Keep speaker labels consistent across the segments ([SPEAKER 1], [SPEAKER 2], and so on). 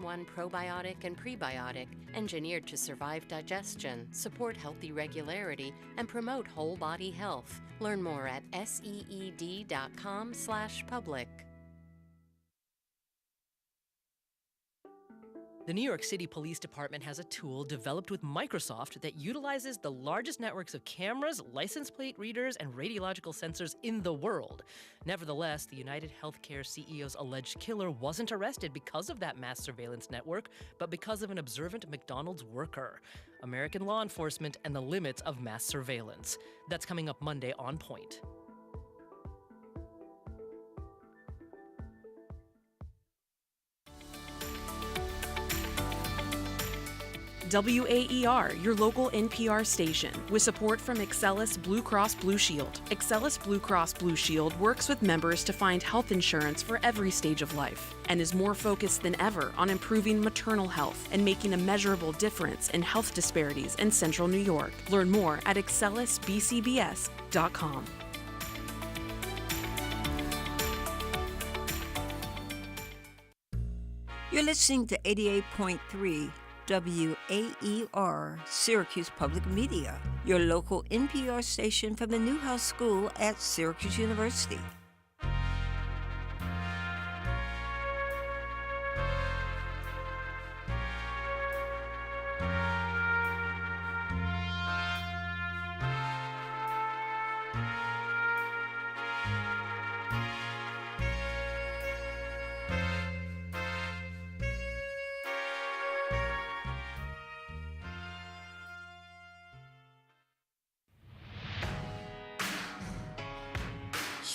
[SPEAKER 1] One probiotic and prebiotic, engineered to survive digestion, support healthy regularity, and promote whole body health. Learn more at seed.com/public.
[SPEAKER 2] The New York City Police Department has a tool developed with Microsoft that utilizes the largest networks of cameras, license plate readers, and radiological sensors in the world. Nevertheless, the United Healthcare CEO's alleged killer wasn't arrested because of that mass surveillance network, but because of an observant McDonald's worker. American law enforcement and the limits of mass surveillance. That's coming up Monday on Point.
[SPEAKER 3] WAER, your local NPR station, with support from Excelis Blue Cross Blue Shield. Excelis Blue Cross Blue Shield works with members to find health insurance for every stage of life and is more focused than ever on improving maternal health and making a measurable difference in health disparities in Central New York. Learn more at excelisbcbs.com.
[SPEAKER 4] You're listening to 88.3 WAER, Syracuse Public Media, your local NPR station from the Newhouse School at Syracuse University.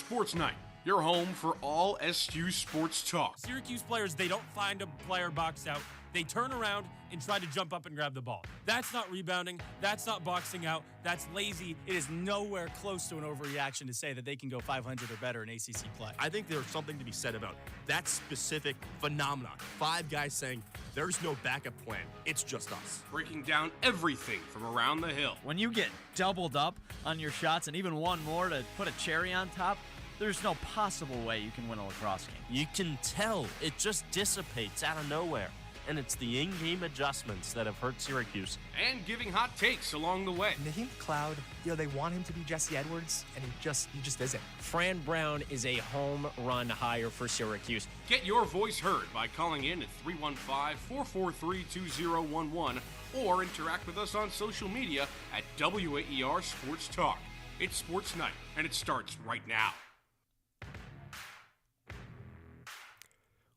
[SPEAKER 5] SportsNite, your home for all SU sports talk.
[SPEAKER 6] Syracuse players, they don't find a player boxed out. They turn around and try to jump up and grab the ball. That's not rebounding. That's not boxing out. That's lazy. It is nowhere close to an overreaction to say that they can go 500 or better in ACC play.
[SPEAKER 7] I think there's something to be said about that specific phenomenon. 5 guys saying, there's no backup plan. It's just us.
[SPEAKER 5] Breaking down everything from around the hill.
[SPEAKER 8] When you get doubled up on your shots and even one more to put a cherry on top, there's no possible way you can win a lacrosse game.
[SPEAKER 9] You can tell it just dissipates out of nowhere. And it's the in-game adjustments that have hurt Syracuse.
[SPEAKER 5] And giving hot takes along the way.
[SPEAKER 10] Naheem McLeod, they want him to be Jesse Edwards, and he just isn't.
[SPEAKER 11] Fran Brown is a home run hire for Syracuse.
[SPEAKER 5] Get your voice heard by calling in at 315-443-2011 or interact with us on social media at WAER Sports Talk. It's Sports Night, and it starts right now.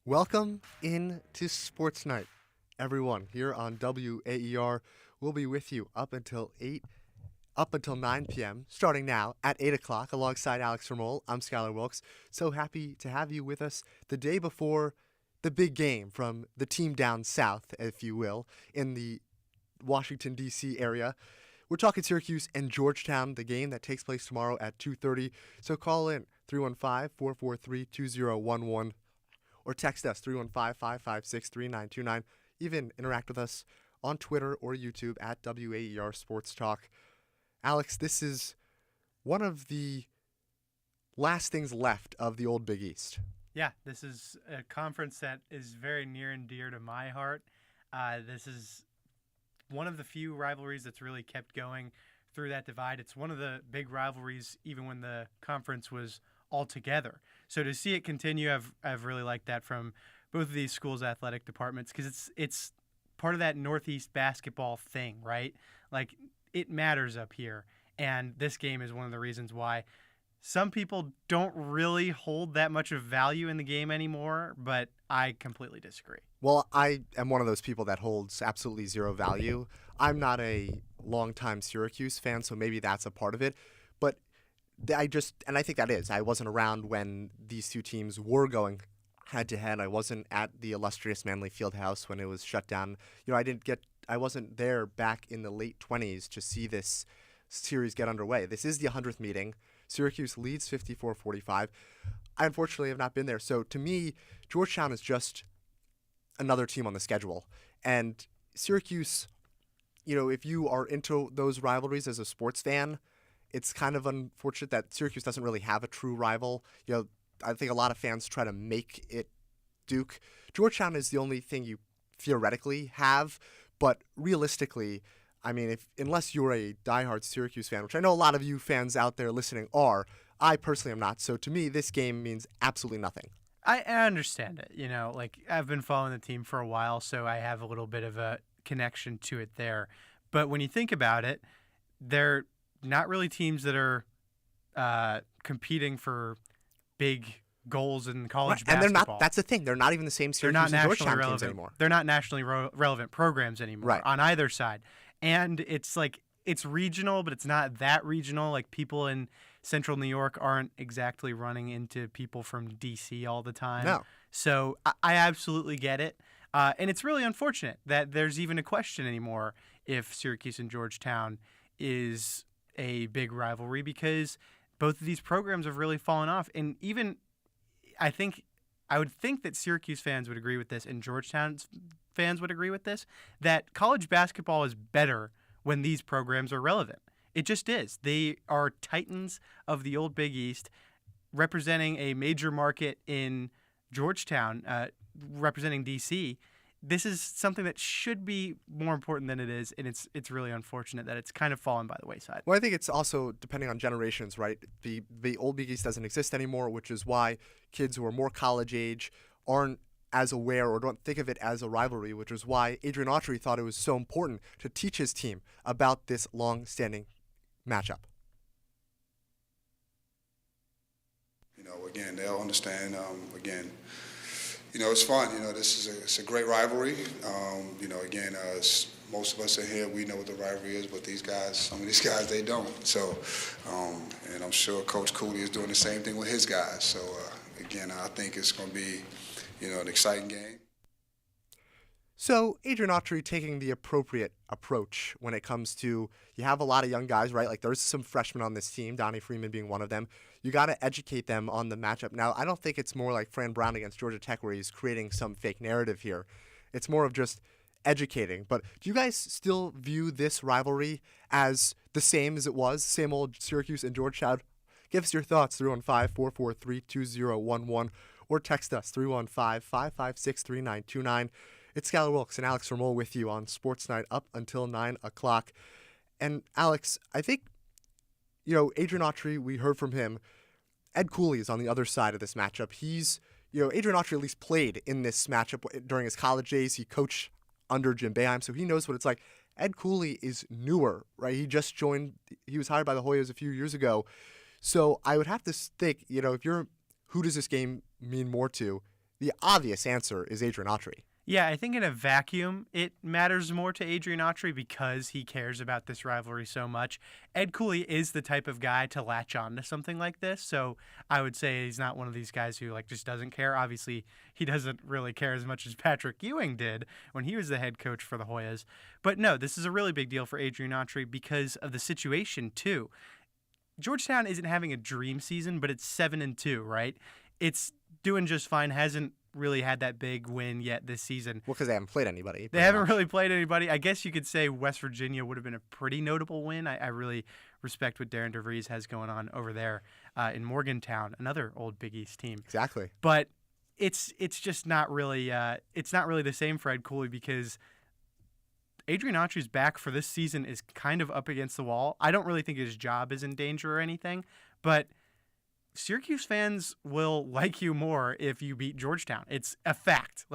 [SPEAKER 12] Welcome in to Sports Night, everyone. Here on WAER, we'll be with you up until 9 p.m., starting now at 8 o'clock, alongside Alex Ramol. I'm Skylar Wilkes. So happy to have you with us the day before the big game from the team down south, if you will, in the Washington, D.C. area. We're talking Syracuse and Georgetown, the game that takes place tomorrow at 2:30. So call in 315-443-2011. Or text us 315-556-3929. Even interact with us on Twitter or YouTube at WAER Sports Talk. Alex, this is one of the last things left of the old Big East.
[SPEAKER 13] Yeah, this is a conference that is very near and dear to my heart. This is one of the few rivalries that's really kept going through that divide. It's one of the big rivalries even when the conference was all together. So to see it continue, I've really liked that from both of these schools' athletic departments, because it's part of that Northeast basketball thing, right? Like, it matters up here, and this game is one of the reasons why. Some people don't really hold that much of value in the game anymore, but I completely disagree.
[SPEAKER 12] Well, I am one of those people that holds absolutely zero value. I'm not a longtime Syracuse fan, so maybe that's a part of it. But I think that is. I wasn't around when these two teams were going head-to-head. I wasn't at the illustrious Manley Fieldhouse when it was shut down. I wasn't there back in the late 20s to see this series get underway. This is the 100th meeting. Syracuse leads 54-45. I unfortunately have not been there. So to me, Georgetown is just another team on the schedule. And Syracuse, if you are into those rivalries as a sports fan, it's kind of unfortunate that Syracuse doesn't really have a true rival. I think a lot of fans try to make it Duke. Georgetown is the only thing you theoretically have, but realistically, I mean, unless you're a diehard Syracuse fan, which I know a lot of you fans out there listening are, I personally am not. So to me, this game means absolutely nothing.
[SPEAKER 13] I understand it. Like I've been following the team for a while, so I have a little bit of a connection to it there. But when you think about it, they're not really teams that are competing for big goals in college basketball.
[SPEAKER 12] And they're not. That's the thing. They're not even the same Syracuse and Georgetown teams anymore.
[SPEAKER 13] They're not nationally relevant programs anymore on either side. And it's like it's regional, but it's not that regional. Like people in Central New York aren't exactly running into people from D.C. all the time.
[SPEAKER 12] No.
[SPEAKER 13] So I absolutely get it. And it's really unfortunate that there's even a question anymore if Syracuse and Georgetown is a big rivalry, because both of these programs have really fallen off. And even I would think that Syracuse fans would agree with this and Georgetown fans would agree with this, that college basketball is better when these programs are relevant. It just is. They are titans of the old Big East, representing a major market in Georgetown, representing D.C. This is something that should be more important than it is, and it's really unfortunate that it's kind of fallen by the wayside.
[SPEAKER 12] Well, I think it's also depending on generations, right? The old Big East doesn't exist anymore, which is why kids who are more college age aren't as aware or don't think of it as a rivalry, which is why Adrian Autry thought it was so important to teach his team about this long-standing matchup.
[SPEAKER 14] Again, they'll understand. It's fun. It's a great rivalry. Again, most of us in here, we know what the rivalry is, but these guys, some of these guys, they don't. So, and I'm sure Coach Cooley is doing the same thing with his guys. So, again, I think it's going to be, an exciting game.
[SPEAKER 12] So Adrian Autry taking the appropriate approach when it comes to, you have a lot of young guys, right? Like there's some freshmen on this team, Donnie Freeman being one of them. You got to educate them on the matchup. Now, I don't think it's more like Fran Brown against Georgia Tech where he's creating some fake narrative here. It's more of just educating. But do you guys still view this rivalry as the same as it was, same old Syracuse and Georgetown? Give us your thoughts, 315-443-2011, or text us, 315-556-3929. It's Skylar Wilkes and Alex Ramol with you on SportsNite up until 9 o'clock. And Alex, I think, Adrian Autry, we heard from him. Ed Cooley is on the other side of this matchup. He's, Adrian Autry at least played in this matchup during his college days. He coached under Jim Boeheim, so he knows what it's like. Ed Cooley is newer, right? He just joined, he was hired by the Hoyas a few years ago. So I would have to think, who does this game mean more to? The obvious answer is Adrian Autry.
[SPEAKER 13] Yeah, I think in a vacuum, it matters more to Adrian Autry because he cares about this rivalry so much. Ed Cooley is the type of guy to latch on to something like this, so I would say he's not one of these guys who just doesn't care. Obviously, he doesn't really care as much as Patrick Ewing did when he was the head coach for the Hoyas. But no, this is a really big deal for Adrian Autry because of the situation, too. Georgetown isn't having a dream season, but it's 7-2, right? It's doing just fine, hasn't really had that big win yet this season.
[SPEAKER 12] Well, because they haven't played anybody.
[SPEAKER 13] They haven't really played anybody. I guess you could say West Virginia would have been a pretty notable win. I really respect what Darren DeVries has going on over there in Morgantown, another old Big East team.
[SPEAKER 12] Exactly.
[SPEAKER 13] But it's just not really it's not really the same for Ed Cooley because Adrian Autry's back for this season is kind of up against the wall. I don't really think his job is in danger or anything, but Syracuse fans will like you more if you beat Georgetown. It's a fact.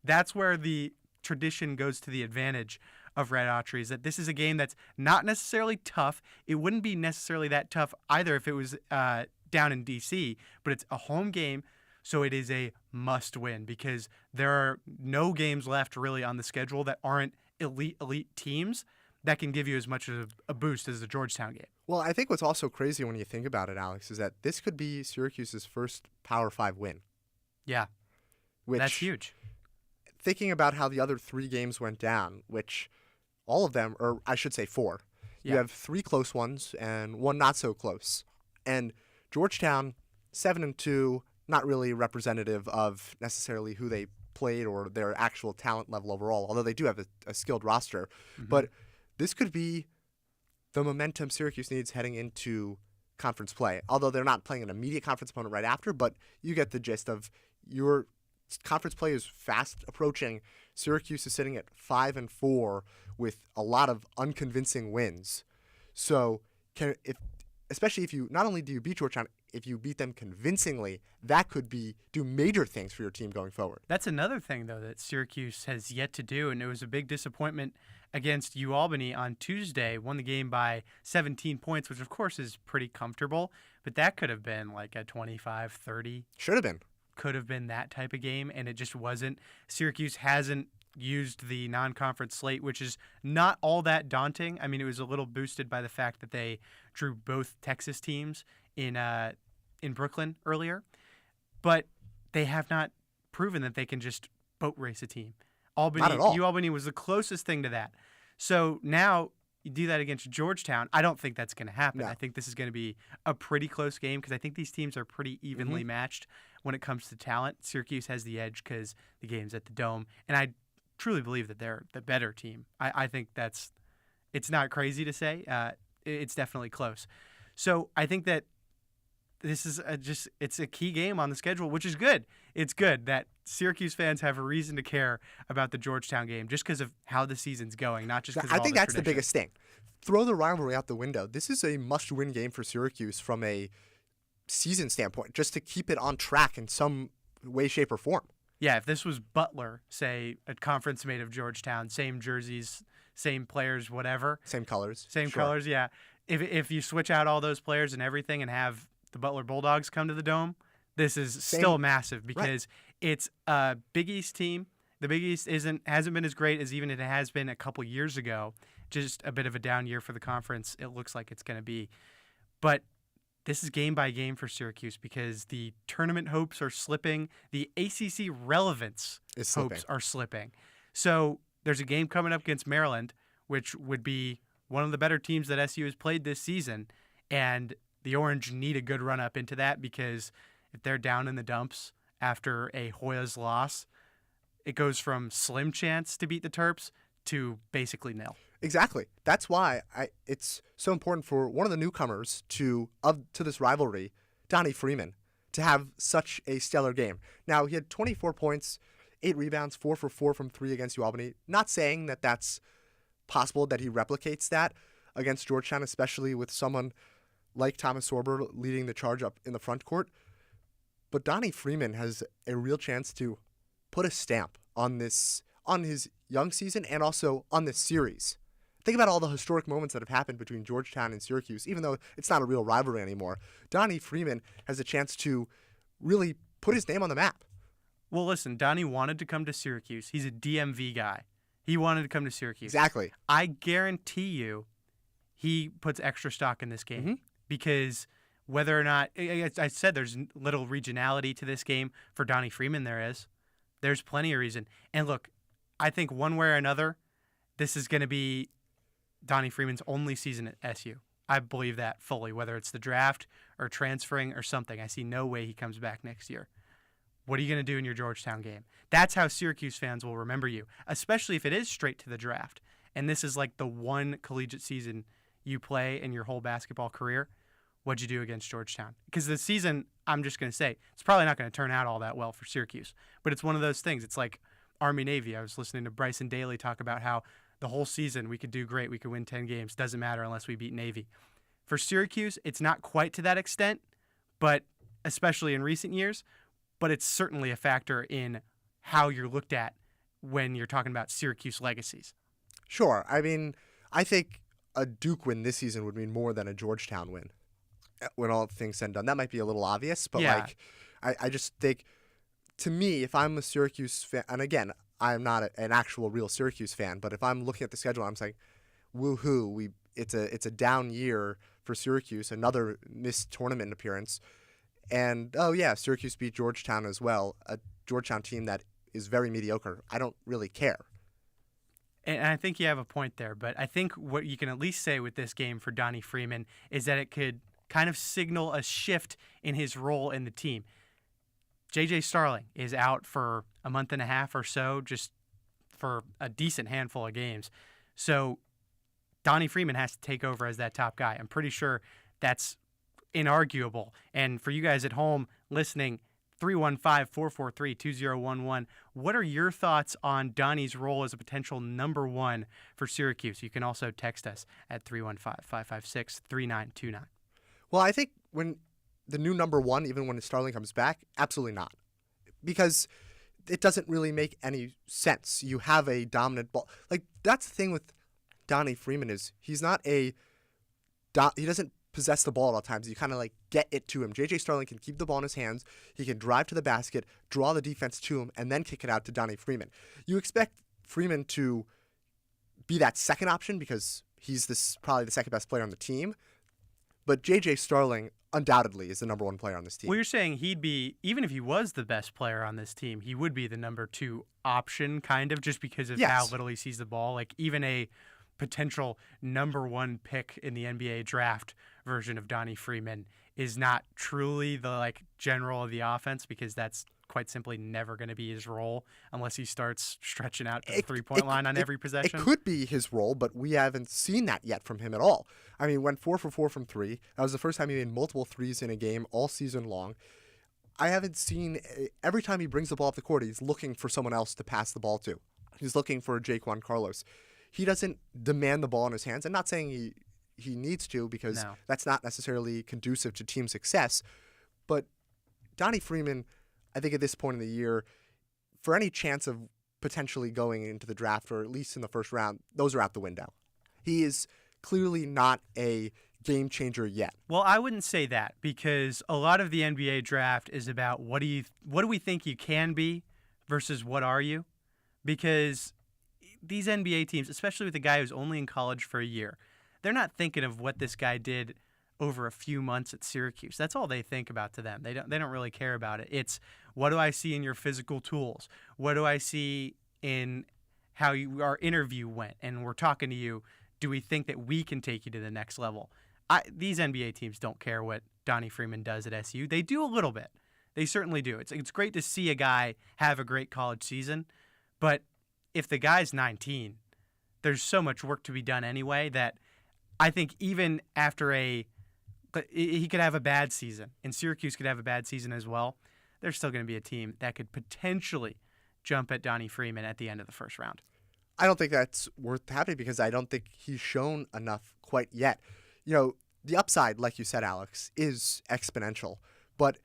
[SPEAKER 13] That's where the tradition goes to the advantage of Red Autry, is that this is a game that's not necessarily tough. It wouldn't be necessarily that tough either if it was down in D.C., but it's a home game, so it is a must-win because there are no games left really on the schedule that aren't elite teams that can give you as much of a boost as the Georgetown game.
[SPEAKER 12] Well, I think what's also crazy when you think about it, Alex, is that this could be Syracuse's first Power 5 win.
[SPEAKER 13] Yeah, that's huge.
[SPEAKER 12] Thinking about how the other 3 games went down, which all of them, or I should say 4. You have 3 close ones and 1 not so close. And Georgetown, 7-2, not really representative of necessarily who they played or their actual talent level overall, although they do have a skilled roster. Mm-hmm. But this could be the momentum Syracuse needs heading into conference play, although they're not playing an immediate conference opponent right after, but you get the gist of your conference play is fast approaching, Syracuse is sitting at 5-4 with a lot of unconvincing wins. So, especially if you not only do you beat Georgetown, if you beat them convincingly, that could do major things for your team going forward.
[SPEAKER 13] That's another thing, though, that Syracuse has yet to do, and it was a big disappointment against UAlbany on Tuesday. Won the game by 17 points, which, of course, is pretty comfortable, but that could have been like a 25-30.
[SPEAKER 12] Should have been.
[SPEAKER 13] Could have been that type of game, and it just wasn't. Syracuse hasn't used the non-conference slate, which is not all that daunting. I mean, it was a little boosted by the fact that they drew both Texas teams in Brooklyn earlier, but they have not proven that they can just boat race a team.
[SPEAKER 12] Not at all.
[SPEAKER 13] UAlbany was the closest thing to that. So now you do that against Georgetown. I don't think that's going to happen.
[SPEAKER 12] No.
[SPEAKER 13] I think this is going to be a pretty close game because I think these teams are pretty evenly matched when it comes to talent. Syracuse has the edge because the game's at the Dome, and I truly believe that they're the better team. I think it's not crazy to say. It's definitely close. So I think that this is it's a key game on the schedule, which is good. It's good that Syracuse fans have a reason to care about the Georgetown game just because of how the season's going, not just because
[SPEAKER 12] I think that's the biggest thing. Throw the rivalry out the window. This is a must-win game for Syracuse from a season standpoint, just to keep it on track in some way, shape, or form.
[SPEAKER 13] Yeah, if this was Butler, say, a conference made of Georgetown, same jerseys, same players, whatever.
[SPEAKER 12] Same colors.
[SPEAKER 13] Same colors, yeah. If you switch out all those players and everything and have the Butler Bulldogs come to the Dome, this is still massive because it's a Big East team. The Big East hasn't been as great as even it has been a couple years ago. Just a bit of a down year for the conference, it looks like it's going to be. But this is game by game for Syracuse because the tournament hopes are slipping. The ACC relevance hopes are slipping. So there's a game coming up against Maryland, which would be one of the better teams that SU has played this season. And the Orange need a good run up into that because if they're down in the dumps after a Hoyas loss, it goes from slim chance to beat the Terps to basically nil.
[SPEAKER 12] Exactly. That's why it's so important for one of the newcomers to this rivalry, Donnie Freeman, to have such a stellar game. Now, he had 24 points, 8 rebounds, 4 for 4 from 3 against UAlbany. Not saying that that's possible that he replicates that against Georgetown, especially with someone like Thomas Sorber leading the charge up in the front court. But Donnie Freeman has a real chance to put a stamp on his young season and also on this series. Think about all the historic moments that have happened between Georgetown and Syracuse, even though it's not a real rivalry anymore. Donnie Freeman has a chance to really put his name on the map.
[SPEAKER 13] Well, listen, Donnie wanted to come to Syracuse. He's a DMV guy. He wanted to come to Syracuse.
[SPEAKER 12] Exactly.
[SPEAKER 13] I guarantee you he puts extra stock in this game because whether or not, I said there's little regionality to this game. For Donnie Freeman, there's plenty of reason. And look, I think one way or another, this is going to be Donnie Freeman's only season at SU. I believe that fully, whether it's the draft or transferring or something. I see no way he comes back next year. What are you going to do in your Georgetown game? That's how Syracuse fans will remember you, especially if it is straight to the draft. And this is like the one collegiate season you play in your whole basketball career. What'd you do against Georgetown? Because the season, I'm just going to say, it's probably not going to turn out all that well for Syracuse. But it's one of those things. It's like Army-Navy. I was listening to Bryson Daly talk about how the whole season we could do great. We could win 10 games. Doesn't matter unless we beat Navy. For Syracuse, it's not quite to that extent, but especially in recent years, but it's certainly a factor in how you're looked at when you're talking about Syracuse legacies.
[SPEAKER 12] Sure. I mean, I think a Duke win this season would mean more than a Georgetown win when all things said and done. That might be a little obvious, but I just think, to me, if I'm a Syracuse fan, and again, I'm not an actual real Syracuse fan, but if I'm looking at the schedule, I'm saying, woohoo, it's a down year for Syracuse, another missed tournament appearance. And, oh yeah, Syracuse beat Georgetown as well, a Georgetown team that is very mediocre. I don't really care.
[SPEAKER 13] And I think you have a point there, but I think what you can at least say with this game for Donnie Freeman is that it could kind of signal a shift in his role in the team. J.J. Starling is out for a month and a half or so, just for a decent handful of games. So Donnie Freeman has to take over as that top guy. I'm pretty sure that's inarguable. And for you guys at home listening, 315-443-2011. What are your thoughts on Donnie's role as a potential number one for Syracuse? You can also text us at 315-556-3929.
[SPEAKER 12] Well, I think when the new number one, even when Starling comes back, absolutely not. Because it doesn't really make any sense. You have a dominant ball. Like, that's the thing with Donnie Freeman is he's not he doesn't possess the ball at all times. You kind of like get it to him. J.J. Starling can keep the ball in his hands. He can drive to the basket, draw the defense to him, and then kick it out to Donnie Freeman. You expect Freeman to be that second option because he's probably the second best player on the team. But J.J. Starling undoubtedly is the number one player on this team.
[SPEAKER 13] Well, you're saying he'd be, even if he was the best player on this team, he would be the number two option, kind of, just because of how little he sees the ball. Like, even a potential number one pick in the NBA draft version of Donnie Freeman is not truly the like general of the offense, because that's quite simply never going to be his role unless he starts stretching out to the three-point line on every possession.
[SPEAKER 12] It could be his role, but we haven't seen that yet from him at all. I mean, went 4 for 4 from three. That was the first time he made multiple threes in a game all season long. I haven't seen, every time he brings the ball up the court, he's looking for someone else to pass the ball to. He's looking for Jaquan Carlos. He doesn't demand the ball in his hands. I'm not saying he needs to, because that's not necessarily conducive to team success. But Donnie Freeman, I think at this point in the year, for any chance of potentially going into the draft, or at least in the first round, those are out the window. He is clearly not a game changer yet.
[SPEAKER 13] Well, I wouldn't say that, because a lot of the NBA draft is about what do we think you can be versus what are you? Because these NBA teams, especially with a guy who's only in college for a year, they're not thinking of what this guy did over a few months at Syracuse. That's all they think about to them. They don't really care about it. It's, what do I see in your physical tools? What do I see in how our interview went? And we're talking to you. Do we think that we can take you to the next level? These NBA teams don't care what Donnie Freeman does at SU. They do a little bit. They certainly do. It's great to see a guy have a great college season, but if the guy's 19, there's so much work to be done anyway that I think even after he could have a bad season, and Syracuse could have a bad season as well, there's still going to be a team that could potentially jump at Donnie Freeman at the end of the first round.
[SPEAKER 12] I don't think that's worth having, because I don't think he's shown enough quite yet. You know, the upside, like you said, Alex, is exponential. But,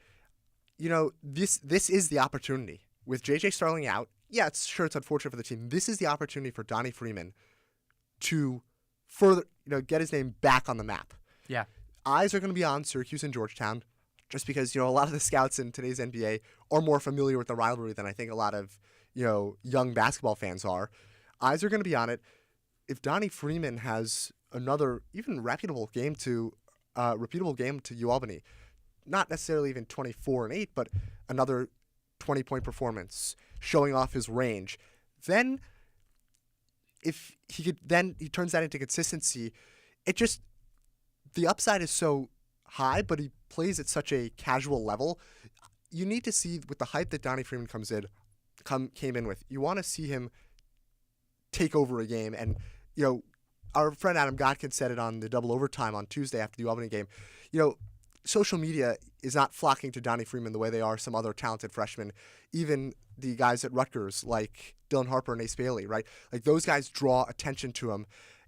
[SPEAKER 12] you know, this is the opportunity. With J.J. Starling out, yeah, it's unfortunate for the team. This is the opportunity for Donnie Freeman to further, get his name back on the map.
[SPEAKER 13] Yeah.
[SPEAKER 12] Eyes are going to be on Syracuse and Georgetown, just because, a lot of the scouts in today's NBA are more familiar with the rivalry than I think a lot of, young basketball fans are. Eyes are going to be on it. If Donnie Freeman has another even repeatable game to UAlbany, not necessarily even 24-8, but another 20-point performance, showing off his range, then if he turns that into consistency, the upside is so high, but he plays at such a casual level. You need to see, with the hype that Donnie Freeman came in with, you want to see him take over a game. And, our friend Adam Godkin said it on the double overtime on Tuesday after the Albany game. Social media is not flocking to Donnie Freeman the way they are some other talented freshmen, even the guys at Rutgers like Dylan Harper and Ace Bailey, right? Like, those guys draw attention to him,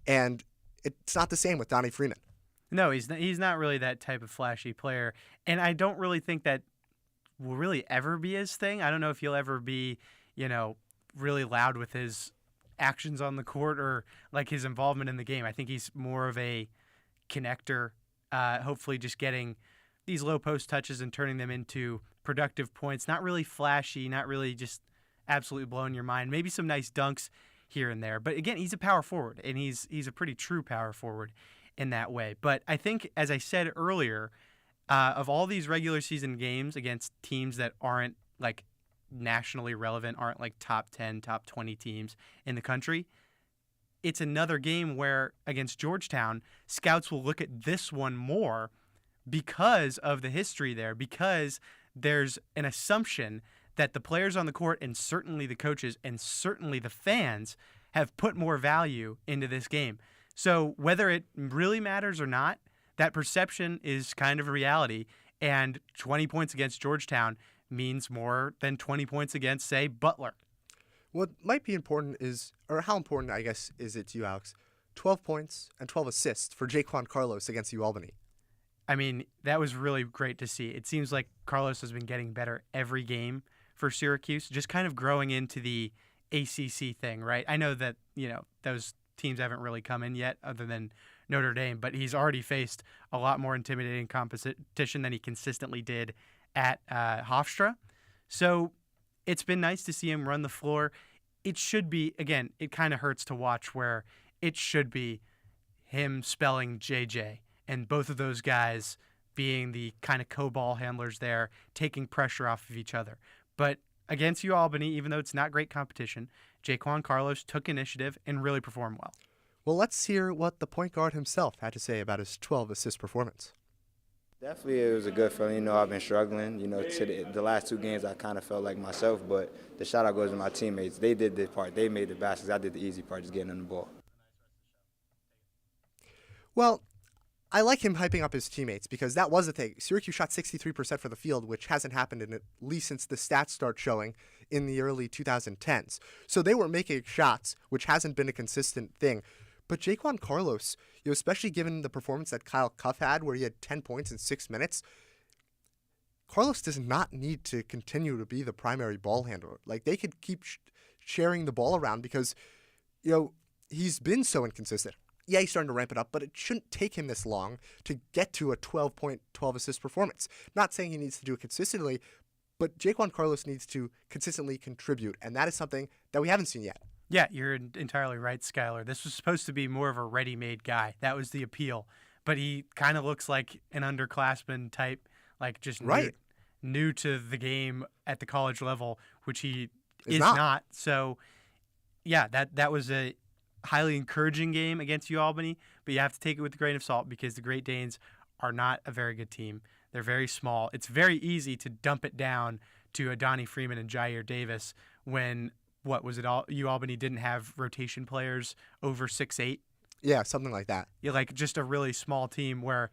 [SPEAKER 12] and it's not the same with Donnie Freeman.
[SPEAKER 13] No, he's not really that type of flashy player, and I don't really think that will really ever be his thing. I don't know if he'll ever be, really loud with his actions on the court or like his involvement in the game. I think he's more of a connector, hopefully just getting these low post touches and turning them into productive points. Not really flashy, not really just absolutely blowing your mind. Maybe some nice dunks here and there. But again, he's a power forward, and he's a pretty true power forward in that way. But I think, as I said earlier, of all these regular season games against teams that aren't like nationally relevant, aren't like top 10, top 20 teams in the country, it's another game where against Georgetown, scouts will look at this one more because of the history there, because there's an assumption that the players on the court and certainly the coaches and certainly the fans have put more value into this game. So whether it really matters or not, that perception is kind of a reality. And 20 points against Georgetown means more than 20 points against, say, Butler.
[SPEAKER 12] What might be important is, or how important, I guess, is it to you, Alex? 12 points and 12 assists for Jaquan Carlos against UAlbany.
[SPEAKER 13] I mean, that was really great to see. It seems like Carlos has been getting better every game for Syracuse, just kind of growing into the ACC thing, right? I know that, those teams haven't really come in yet other than Notre Dame, but he's already faced a lot more intimidating competition than he consistently did at Hofstra. So it's been nice to see him run the floor. It should be, again, it kind of hurts to watch where it should be him spelling JJ and both of those guys being the kind of co-ball handlers there, taking pressure off of each other. But against UAlbany, even though it's not great competition, Jaquan Carlos took initiative and really performed well.
[SPEAKER 12] Well, let's hear what the point guard himself had to say about his 12-assist performance.
[SPEAKER 15] Definitely, it was a good feeling. I've been struggling. To the last 2 games, I kind of felt like myself, but the shout-out goes to my teammates. They did their part. They made the baskets. I did the easy part, just getting on the ball.
[SPEAKER 12] Well, I like him hyping up his teammates because that was the thing. Syracuse shot 63% for the field, which hasn't happened in at least since the stats start showing in the early 2010s. So they were making shots, which hasn't been a consistent thing. But Jaquan Carlos, especially given the performance that Kyle Cuff had, where he had 10 points in 6 minutes, Carlos does not need to continue to be the primary ball handler. Like, they could keep sharing the ball around because, he's been so inconsistent. Yeah, he's starting to ramp it up, but it shouldn't take him this long to get to a 12-point, 12-assist performance. Not saying he needs to do it consistently, but Jaquan Carlos needs to consistently contribute, and that is something that we haven't seen yet.
[SPEAKER 13] Yeah, you're entirely right, Skylar. This was supposed to be more of a ready-made guy. That was the appeal. But he kind of looks like an underclassman type, like just new to the game at the college level, which he is not. So, yeah, that was a highly encouraging game against UAlbany, but you have to take it with a grain of salt because the Great Danes are not a very good team. They're very small. It's very easy to dump it down to Adonnie Freeman and Jair Davis when UAlbany didn't have rotation players over 6'8".
[SPEAKER 12] Yeah, something like that.
[SPEAKER 13] You're like just a really small team where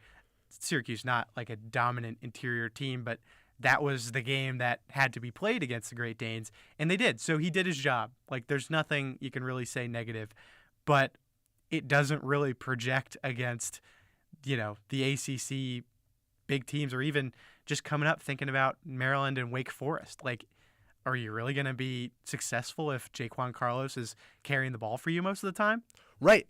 [SPEAKER 13] Syracuse not like a dominant interior team, but that was the game that had to be played against the Great Danes, and they did. So he did his job. Like, there's nothing you can really say negative, but it doesn't really project against, the ACC big teams, or even just coming up thinking about Maryland and Wake Forest. Like, are you really going to be successful if Jaquan Carlos is carrying the ball for you most of the time?
[SPEAKER 12] Right.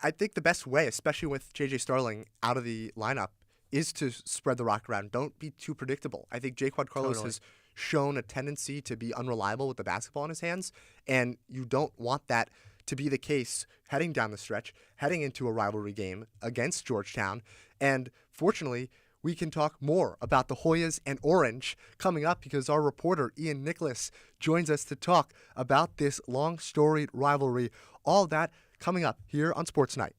[SPEAKER 12] I think the best way, especially with J.J. Starling out of the lineup, is to spread the rock around. Don't be too predictable. I think Jaquan Carlos has shown a tendency to be unreliable with the basketball in his hands, and you don't want that to be the case heading down the stretch, heading into a rivalry game against Georgetown. And fortunately, we can talk more about the Hoyas and Orange coming up because our reporter, Ian Nicholas, joins us to talk about this long-storied rivalry. All that coming up here on SportsNite.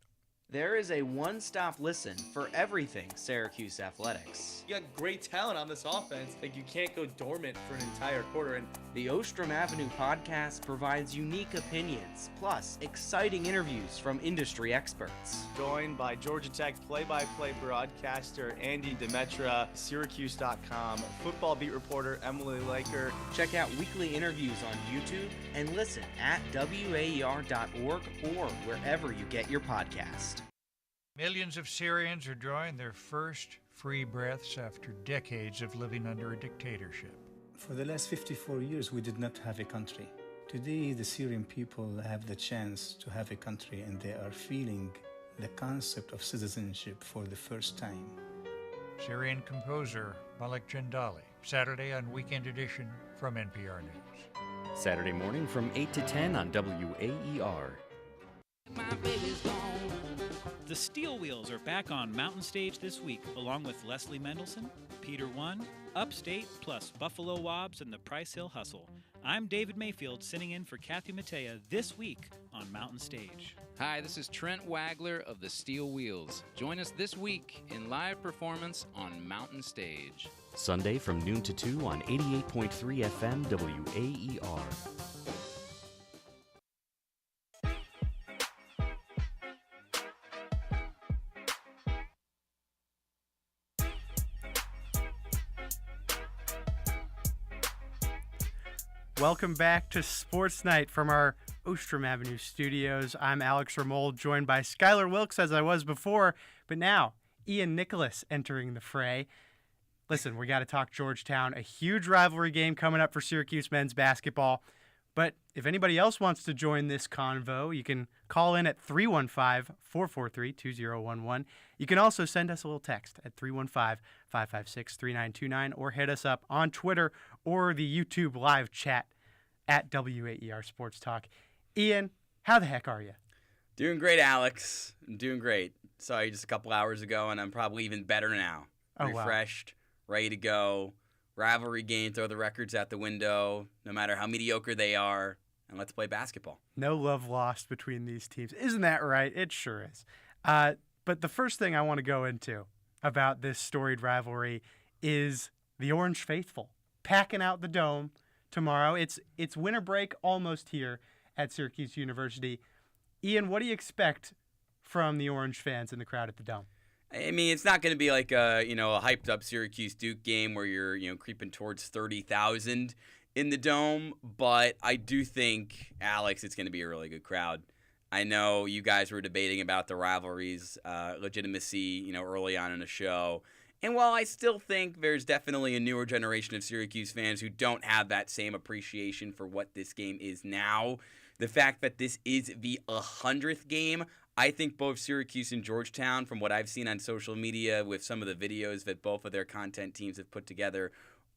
[SPEAKER 16] There is a one-stop listen for everything Syracuse athletics.
[SPEAKER 17] You got great talent on this offense. Like, you can't go dormant for an entire quarter. And
[SPEAKER 16] the Ostrom Avenue podcast provides unique opinions, plus exciting interviews from industry experts.
[SPEAKER 17] Joined by Georgia Tech play-by-play broadcaster Andy Demetra, Syracuse.com, football beat reporter Emily Laker.
[SPEAKER 16] Check out weekly interviews on YouTube and listen at waer.org or wherever you get your podcast.
[SPEAKER 18] Millions of Syrians are drawing their first free breaths after decades of living under a dictatorship.
[SPEAKER 19] For the last 54 years, we did not have a country. Today, the Syrian people have the chance to have a country, and they are feeling the concept of citizenship for the first time.
[SPEAKER 18] Syrian composer Malik Jandali, Saturday on Weekend Edition from NPR News.
[SPEAKER 20] Saturday morning from 8 to 10 on WAER.
[SPEAKER 21] My baby's gone. The Steel Wheels are back on Mountain Stage this week, along with Leslie Mendelson, Peter One, Upstate, plus Buffalo Wobbs and the Price Hill Hustle. I'm David Mayfield, sitting in for Kathy Mattea this week on Mountain Stage.
[SPEAKER 22] Hi, this is Trent Wagler of the Steel Wheels. Join us this week in live performance on Mountain Stage.
[SPEAKER 20] Sunday from noon to 2 on 88.3 FM WAER.
[SPEAKER 13] Welcome back to Sports Night from our Ostrom Avenue studios. I'm Alex Ramold, joined by Skylar Wilkes, as I was before, but now Ian Nicholas entering the fray. Listen, we got to talk Georgetown. A huge rivalry game coming up for Syracuse men's basketball. But if anybody else wants to join this convo, you can call in at 315-443-2011. You can also send us a little text at 315-556-3929 or hit us up on Twitter or the YouTube live chat at WAER Sports Talk. Ian, how the heck are you?
[SPEAKER 1] Doing great, Alex. I'm doing great. Saw you just a couple hours ago, and I'm probably even better now.
[SPEAKER 13] Oh, wow.
[SPEAKER 1] Refreshed, ready to go. Rivalry game, throw the records out the window, no matter how mediocre they are, and let's play basketball.
[SPEAKER 13] No love lost between these teams. Isn't that right? It sure is. But the first thing I want to go into about this storied rivalry is the Orange Faithful packing out the Dome tomorrow. It's winter break almost here at Syracuse University. Ian, what do you expect from the Orange fans in the crowd at the Dome?
[SPEAKER 1] I mean, it's not going to be like a hyped up Syracuse Duke game where you're creeping towards 30,000 in the Dome, but I do think, Alex, it's going to be a really good crowd. I know you guys were debating about the rivalry's legitimacy, early on in the show. And while I still think there's definitely a newer generation of Syracuse fans who don't have that same appreciation for what this game is now, the fact that this is the 100th game, I think both Syracuse and Georgetown, from what I've seen on social media with some of the videos that both of their content teams have put together,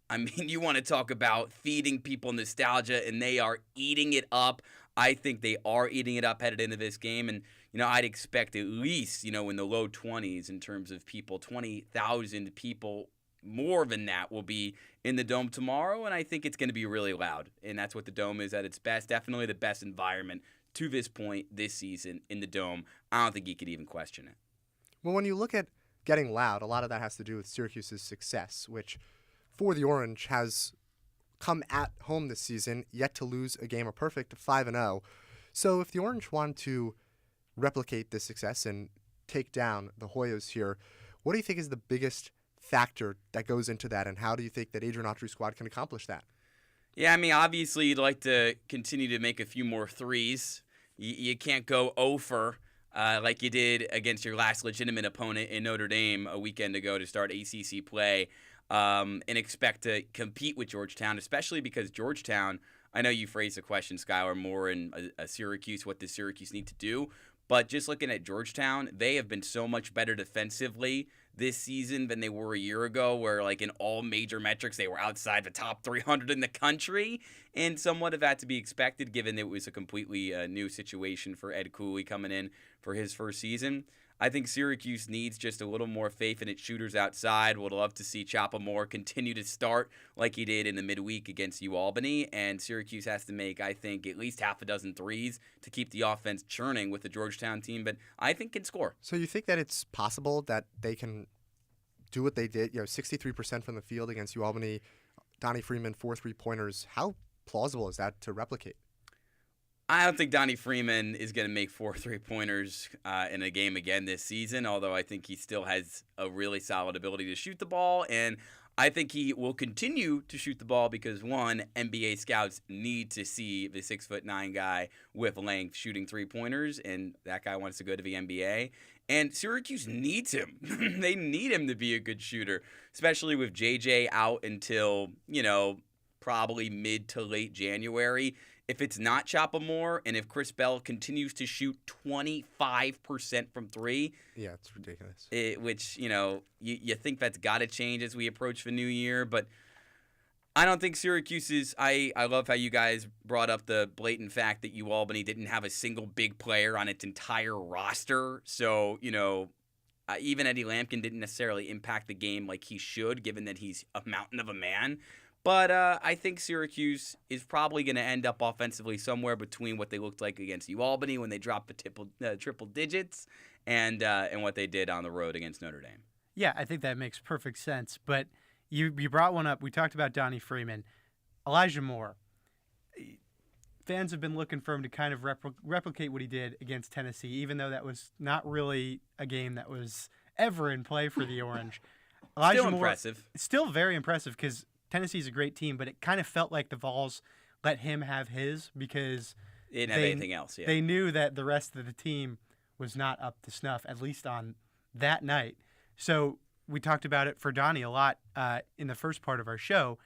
[SPEAKER 1] I mean, you want to talk about feeding people nostalgia, and they are eating it up. I think they are eating it up headed into this game, and I'd expect at least, in the low 20s in terms of people, 20,000 people, more than that will be in the Dome tomorrow, and I think it's going to be really loud, and that's what the Dome is at its best. Definitely the best environment to this point this season in the Dome. I don't think you could even question it.
[SPEAKER 12] Well, when you look at getting loud, a lot of that has to do with Syracuse's success, which for the Orange has come at home this season, yet to lose a game of perfect 5-0. So if the Orange want to replicate this success and take down the Hoyas here, what do you think is the biggest factor that goes into that, and how do you think that Adrian Autry's squad can accomplish that?
[SPEAKER 1] Yeah, I mean, obviously you'd like to continue to make a few more threes. You can't go 0 like you did against your last legitimate opponent in Notre Dame a weekend ago to start ACC play and expect to compete with Georgetown, especially because Georgetown, I know you phrased the question, Skylar, more in a Syracuse, what does Syracuse need to do? But just looking at Georgetown, they have been so much better defensively this season than they were a year ago, where like in all major metrics, they were outside the top 300 in the country, and somewhat of that to be expected given it was a completely new situation for Ed Cooley coming in for his first season. I think Syracuse needs just a little more faith in its shooters outside. Would love to see Chapa Moore continue to start like he did in the midweek against UAlbany, and Syracuse has to make, I think, at least half a dozen threes to keep the offense churning with the Georgetown team, but I think can score.
[SPEAKER 12] So you think that it's possible that they can do what they did, 63% from the field against UAlbany, Donnie Freeman, 4 3-pointers. How plausible is that to replicate?
[SPEAKER 1] I don't think Donnie Freeman is going to make 4 3-pointers in a game again this season, although I think he still has a really solid ability to shoot the ball, and I think he will continue to shoot the ball because, one, NBA scouts need to see the 6'9" guy with length shooting 3-pointers, and that guy wants to go to the NBA. And Syracuse needs him. They need him to be a good shooter, especially with JJ out until, probably mid to late January. If it's not Chapa Moore, and if Chris Bell continues to shoot 25% from 3.
[SPEAKER 12] Yeah, it's ridiculous.
[SPEAKER 1] Which, you think that's got to change as we approach the new year. But I don't think Syracuse is – I love how you guys brought up the blatant fact that UAlbany didn't have a single big player on its entire roster. So, even Eddie Lampkin didn't necessarily impact the game like he should, given that he's a mountain of a man. But I think Syracuse is probably going to end up offensively somewhere between what they looked like against UAlbany when they dropped the triple digits and what they did on the road against Notre Dame.
[SPEAKER 13] Yeah, I think that makes perfect sense. But you brought one up. We talked about Donnie Freeman. Elijah Moore. Fans have been looking for him to kind of replicate what he did against Tennessee, even though that was not really a game that was ever in play for the Orange. Elijah
[SPEAKER 1] Still
[SPEAKER 13] Moore,
[SPEAKER 1] impressive.
[SPEAKER 13] Still very impressive because Tennessee's a great team, but it kind of felt like the Vols let him have his because
[SPEAKER 1] They didn't have anything else. Yeah.
[SPEAKER 13] They knew that the rest of the team was not up to snuff, at least on that night. So we talked about it for Donnie a lot in the first part of our show.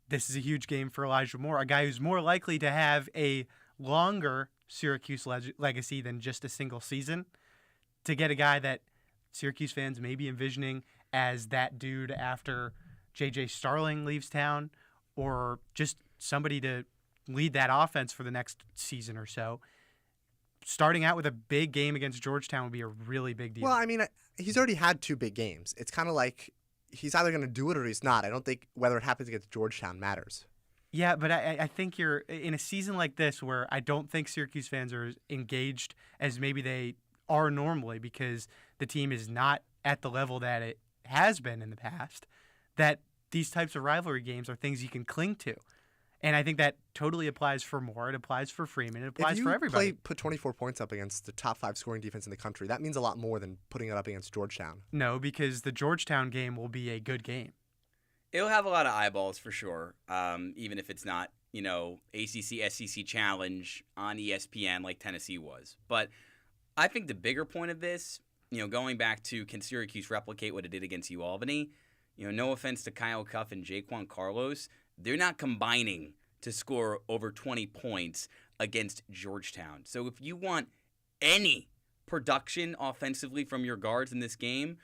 [SPEAKER 13] This is a huge game for Elijah Moore, a guy who's more likely to have a longer Syracuse legacy than just a single season. To get a guy that Syracuse fans may be envisioning as that dude after J.J. Starling leaves town, or just somebody to lead that offense for the next season or so. Starting out with a big game against Georgetown would be a really big deal.
[SPEAKER 12] Well, I mean, he's already had 2 big games. It's kind of like he's either going to do it or he's not. I don't think whether it happens against Georgetown matters.
[SPEAKER 13] Yeah, but I think you're in a season like this where I don't think Syracuse fans are as engaged as maybe they are normally because the team is not at the level that it has been in the past, that these types of rivalry games are things you can cling to. And I think that totally applies for Moore. It applies for Freeman. It applies for everybody.
[SPEAKER 12] If you put 24 points up against the top 5 scoring defense in the country, that means a lot more than putting it up against Georgetown.
[SPEAKER 13] No, because the Georgetown game will be a good game.
[SPEAKER 1] It'll have a lot of eyeballs for sure, even if it's not, ACC, SEC Challenge on ESPN like Tennessee was. But I think the bigger point of this, going back to can Syracuse replicate what it did against UAlbany, no offense to Kyle Cuff and Jaquan Carlos, they're not combining to score over 20 points against Georgetown. So if you want any production offensively from your guards in this game,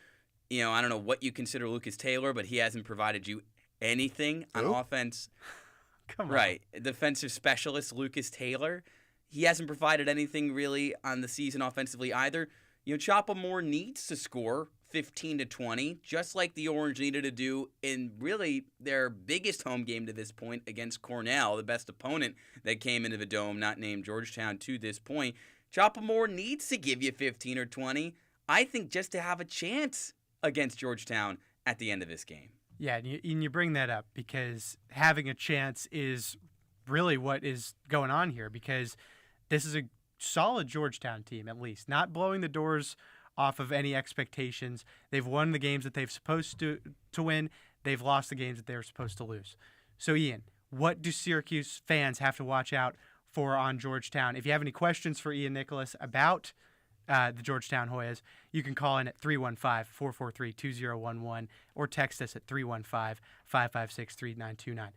[SPEAKER 1] I don't know what you consider Lucas Taylor, but he hasn't provided you anything on offense.
[SPEAKER 13] Come on.
[SPEAKER 1] Right. Defensive specialist Lucas Taylor. He hasn't provided anything really on the season offensively either. Chapel Moore needs to score 15 to 20, just like the Orange needed to do in really their biggest home game to this point against Cornell, the best opponent that came into the Dome, not named Georgetown to this point. Chapel Moore needs to give you 15 or 20, I think, just to have a chance against Georgetown at the end of this game.
[SPEAKER 13] Yeah, and you bring that up because having a chance is really what is going on here, because this is a solid Georgetown team, at least. Not blowing the doors off of any expectations. They've won the games that they've supposed to win. They've lost the games that they were supposed to lose. So, Ian, what do Syracuse fans have to watch out for on Georgetown? If you have any questions for Ian Nicholas about the Georgetown Hoyas, you can call in at 315-443-2011 or text us at 315-556-3929.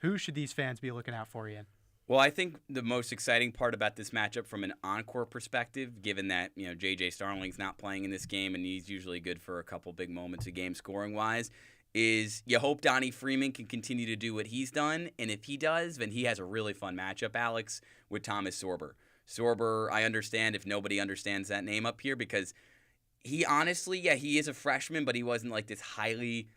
[SPEAKER 13] Who should these fans be looking out for, Ian?
[SPEAKER 1] Well, I think the most exciting part about this matchup from an encore perspective, given that, J.J. Starling's not playing in this game and he's usually good for a couple big moments a game scoring-wise, is you hope Donnie Freeman can continue to do what he's done. And if he does, then he has a really fun matchup, Alex, with Thomas Sorber. Sorber, I understand if nobody understands that name up here because he honestly, he is a freshman, but he wasn't like this highly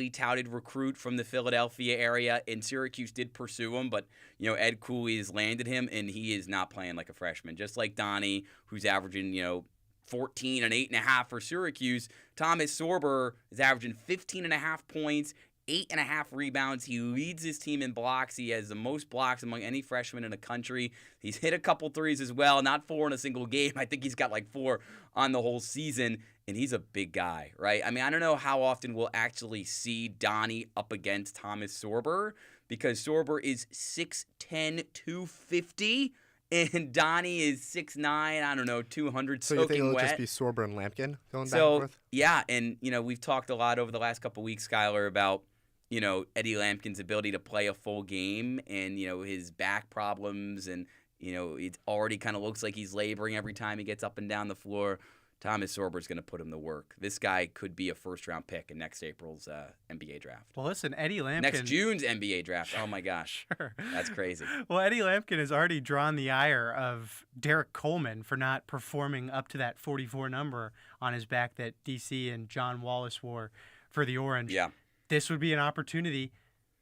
[SPEAKER 1] touted recruit from the Philadelphia area, and Syracuse did pursue him, but, Ed Cooley has landed him, and he is not playing like a freshman. Just like Donnie, who's averaging, 14 and 8.5 for Syracuse, Thomas Sorber is averaging 15.5 points, 8.5 rebounds. He leads his team in blocks. He has the most blocks among any freshman in the country. He's hit a couple threes as well, not 4 in a single game. I think he's got like 4 on the whole season, and he's a big guy, right? I mean, I don't know how often we'll actually see Donnie up against Thomas Sorber because Sorber is 6'10", 250, and Donnie is 6'9", I don't know, 200,
[SPEAKER 12] so
[SPEAKER 1] soaking wet.
[SPEAKER 12] So you think it'll just be Sorber and Lampkin going back and forth?
[SPEAKER 1] Yeah, and, we've talked a lot over the last couple weeks, Skylar, about, Eddie Lampkin's ability to play a full game and, his back problems and, it already kind of looks like he's laboring every time he gets up and down the floor. Thomas Sorber's going to put him to work. This guy could be a first-round pick in next April's NBA draft.
[SPEAKER 13] Well, listen, Eddie Lampkin...
[SPEAKER 1] Next June's NBA draft. Oh, my gosh.
[SPEAKER 13] Sure.
[SPEAKER 1] That's crazy.
[SPEAKER 13] Well, Eddie Lampkin has already drawn the ire of Derek Coleman for not performing up to that 44 number on his back that DC and John Wallace wore for the Orange.
[SPEAKER 1] Yeah.
[SPEAKER 13] This would be an opportunity.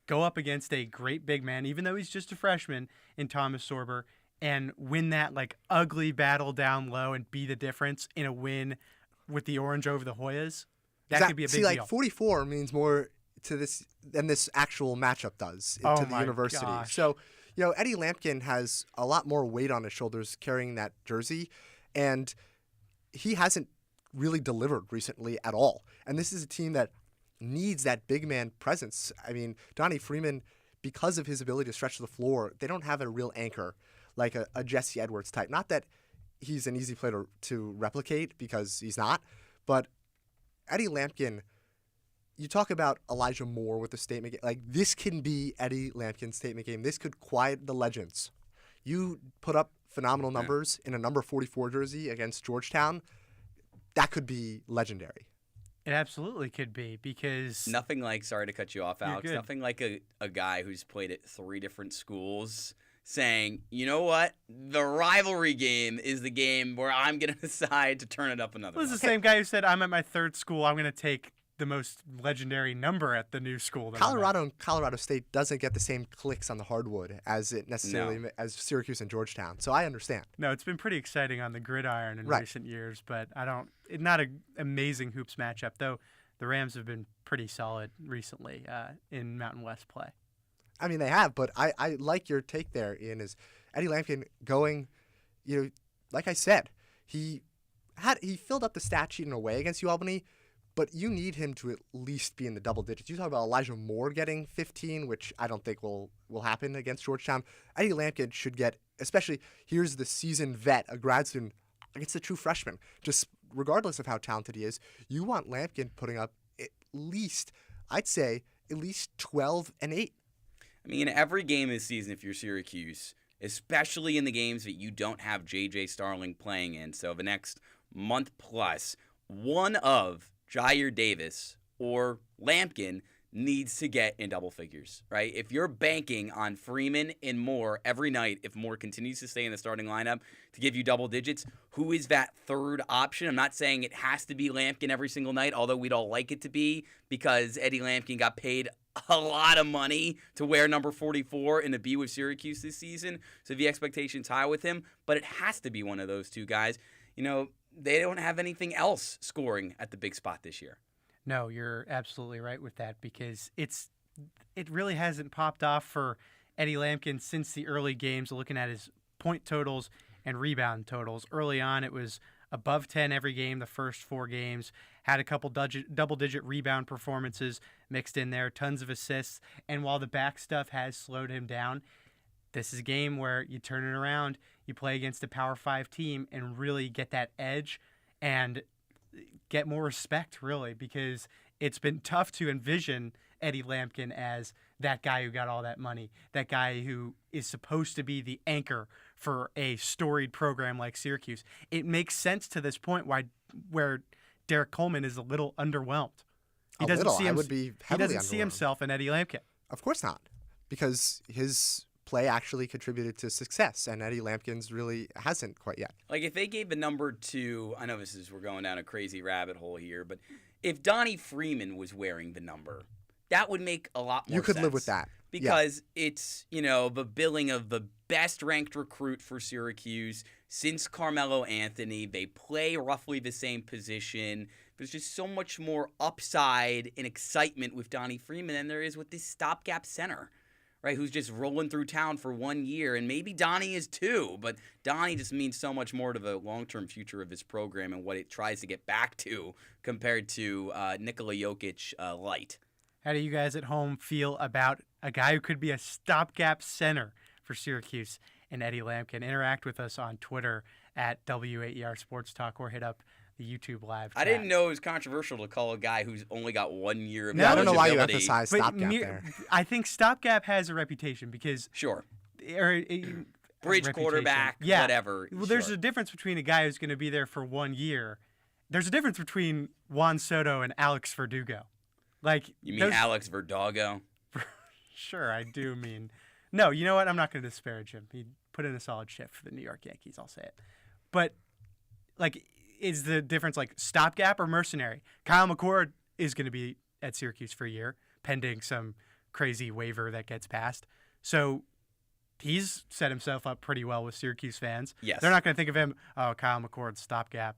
[SPEAKER 13] Go up against a great big man, even though he's just a freshman, in Thomas Sorber, and win that ugly battle down low and be the difference in a win with the Orange over the Hoyas. That could be a big deal.
[SPEAKER 12] 44 means more to this than this actual matchup does to the university.
[SPEAKER 13] Gosh.
[SPEAKER 12] So, Eddie Lampkin has a lot more weight on his shoulders carrying that jersey, and he hasn't really delivered recently at all. And this is a team that needs that big man presence. I mean, Donnie Freeman because of his ability to stretch the floor, they don't have a real anchor like a Jesse Edwards type. Not that he's an easy player to replicate, because he's not, but Eddie Lampkin, you talk about Elijah Moore with the statement game. Like, this can be Eddie Lampkin's statement game. This could quiet the legends. You put up phenomenal numbers in a number 44 jersey against Georgetown, that could be legendary.
[SPEAKER 13] It absolutely could be, because
[SPEAKER 1] nothing like, sorry to cut you off, Alex,
[SPEAKER 13] good.
[SPEAKER 1] nothing like a guy who's played at 3 different schools saying, you know what, the rivalry game is the game where I'm going to decide to turn it up another
[SPEAKER 13] Well, this is
[SPEAKER 1] notch.
[SPEAKER 13] the same guy who said, I'm at my 3rd school, I'm going to take the most legendary number at the new school.
[SPEAKER 12] Colorado and Colorado State doesn't get the same clicks on the hardwood as it necessarily as Syracuse and Georgetown. So I understand.
[SPEAKER 13] No, it's been pretty exciting on the gridiron in recent years, but not an amazing hoops matchup, though the Rams have been pretty solid recently in Mountain West play.
[SPEAKER 12] I mean, they have, but I like your take there, Ian, is Eddie Lampkin going, like I said, he filled up the stat sheet in a way against UAlbany, but you need him to at least be in the double digits. You talk about Elijah Moore getting 15, which I don't think will happen against Georgetown. Eddie Lampkin should get, especially, here's the seasoned vet, a grad student against a true freshman. Just regardless of how talented he is, you want Lampkin putting up at least, I'd say, at least 12 and 8.
[SPEAKER 1] I mean, every game this season, if you're Syracuse, especially in the games that you don't have J.J. Starling playing in, so the next month plus, one of Jair Davis or Lampkin needs to get in double figures, right? If you're banking on Freeman and Moore every night, if Moore continues to stay in the starting lineup to give you double digits, who is that third option? I'm not saying it has to be Lampkin every single night, although we'd all like it to be, because Eddie Lampkin got paid a lot of money to wear number 44 and to be with Syracuse this season. So the expectation's high with him, but it has to be one of those two guys. They don't have anything else scoring at the big spot this year.
[SPEAKER 13] No, you're absolutely right with that, because it really hasn't popped off for Eddie Lampkin since the early games, looking at his point totals and rebound totals. Early on, it was above 10 every game the first 4 games, had a couple double-digit rebound performances mixed in there, tons of assists, and while the back stuff has slowed him down, this is a game where you turn it around, you play against a Power 5 team and really get that edge and get more respect, really, because it's been tough to envision Eddie Lampkin as that guy who got all that money, that guy who is supposed to be the anchor for a storied program like Syracuse. It makes sense to this point where Derek Coleman is a little underwhelmed. He doesn't see himself in Eddie Lampkin.
[SPEAKER 12] Of course not, because his play actually contributed to success, and Eddie Lampkin's really hasn't quite yet.
[SPEAKER 1] Like, if they gave the number to, I know we're going down a crazy rabbit hole here, but if Donnie Freeman was wearing the number, that would make a lot more sense.
[SPEAKER 12] You could live with that.
[SPEAKER 1] Because it's, the billing of the best ranked recruit for Syracuse since Carmelo Anthony. They play roughly the same position. There's just so much more upside and excitement with Donnie Freeman than there is with this stopgap center, right, who's just rolling through town for 1 year. And maybe Donnie is too, but Donnie just means so much more to the long-term future of this program and what it tries to get back to compared to Nikola Jokic light.
[SPEAKER 13] How do you guys at home feel about a guy who could be a stopgap center for Syracuse and Eddie Lampkin? Interact with us on Twitter at WAER Sports Talk or hit up the YouTube live chat.
[SPEAKER 1] I didn't know it was controversial to call a guy who's only got 1 year of
[SPEAKER 12] eligibility. I don't know why you
[SPEAKER 13] emphasize
[SPEAKER 12] stopgap there.
[SPEAKER 13] I think stopgap has a reputation because
[SPEAKER 1] bridge quarterback, whatever.
[SPEAKER 13] Well, there's a difference between a guy who's going to be there for 1 year. There's a difference between Juan Soto and Alex Verdugo.
[SPEAKER 1] You mean Alex Verdugo?
[SPEAKER 13] Sure, I do mean. No, you know what? I'm not going to disparage him. He put in a solid shift for the New York Yankees. I'll say it. But is the difference stopgap or mercenary? Kyle McCord is going to be at Syracuse for a year, pending some crazy waiver that gets passed. So he's set himself up pretty well with Syracuse fans.
[SPEAKER 1] Yes.
[SPEAKER 13] They're not going to think of him, Kyle McCord, stopgap,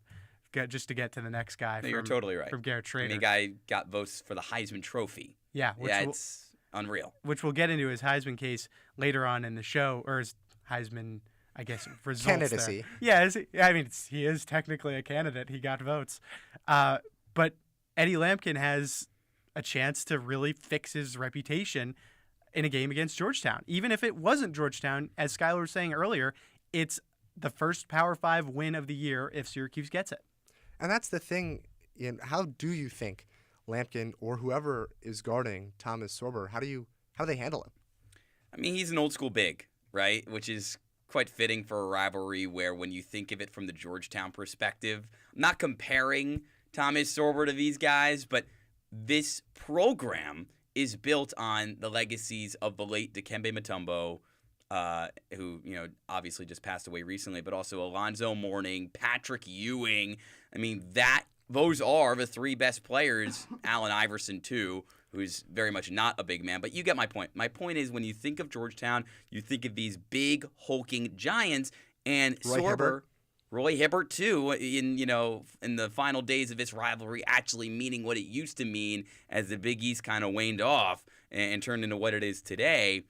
[SPEAKER 13] just to get to the next guy.
[SPEAKER 1] No, you're totally right.
[SPEAKER 13] From Garrett Schrader.
[SPEAKER 1] The guy got votes for the Heisman Trophy.
[SPEAKER 13] Yeah.
[SPEAKER 1] It's unreal.
[SPEAKER 13] Which we'll get into his Heisman case later on in the show, or his Heisman, I guess, results
[SPEAKER 12] candidacy.
[SPEAKER 13] There. Yeah, he is technically a candidate. He got votes. But Eddie Lampkin has a chance to really fix his reputation in a game against Georgetown. Even if it wasn't Georgetown, as Skylar was saying earlier, it's the first Power 5 win of the year if Syracuse gets it.
[SPEAKER 12] And that's the thing. How do you think Lampkin or whoever is guarding Thomas Sorber, how do they handle him?
[SPEAKER 1] I mean, he's an old school big, right? Which is quite fitting for a rivalry where when you think of it from the Georgetown perspective, I'm not comparing Thomas Sorber to these guys, but this program is built on the legacies of the late Dikembe Mutombo, who, obviously just passed away recently, but also Alonzo Mourning, Patrick Ewing. I mean, those are the three best players, Allen Iverson too, who's very much not a big man. But you get my point. My point is when you think of Georgetown, you think of these big, hulking giants, and Roy Hibbert too, in the final days of this rivalry, actually meaning what it used to mean as the Big East kind of waned off and turned into what it is today.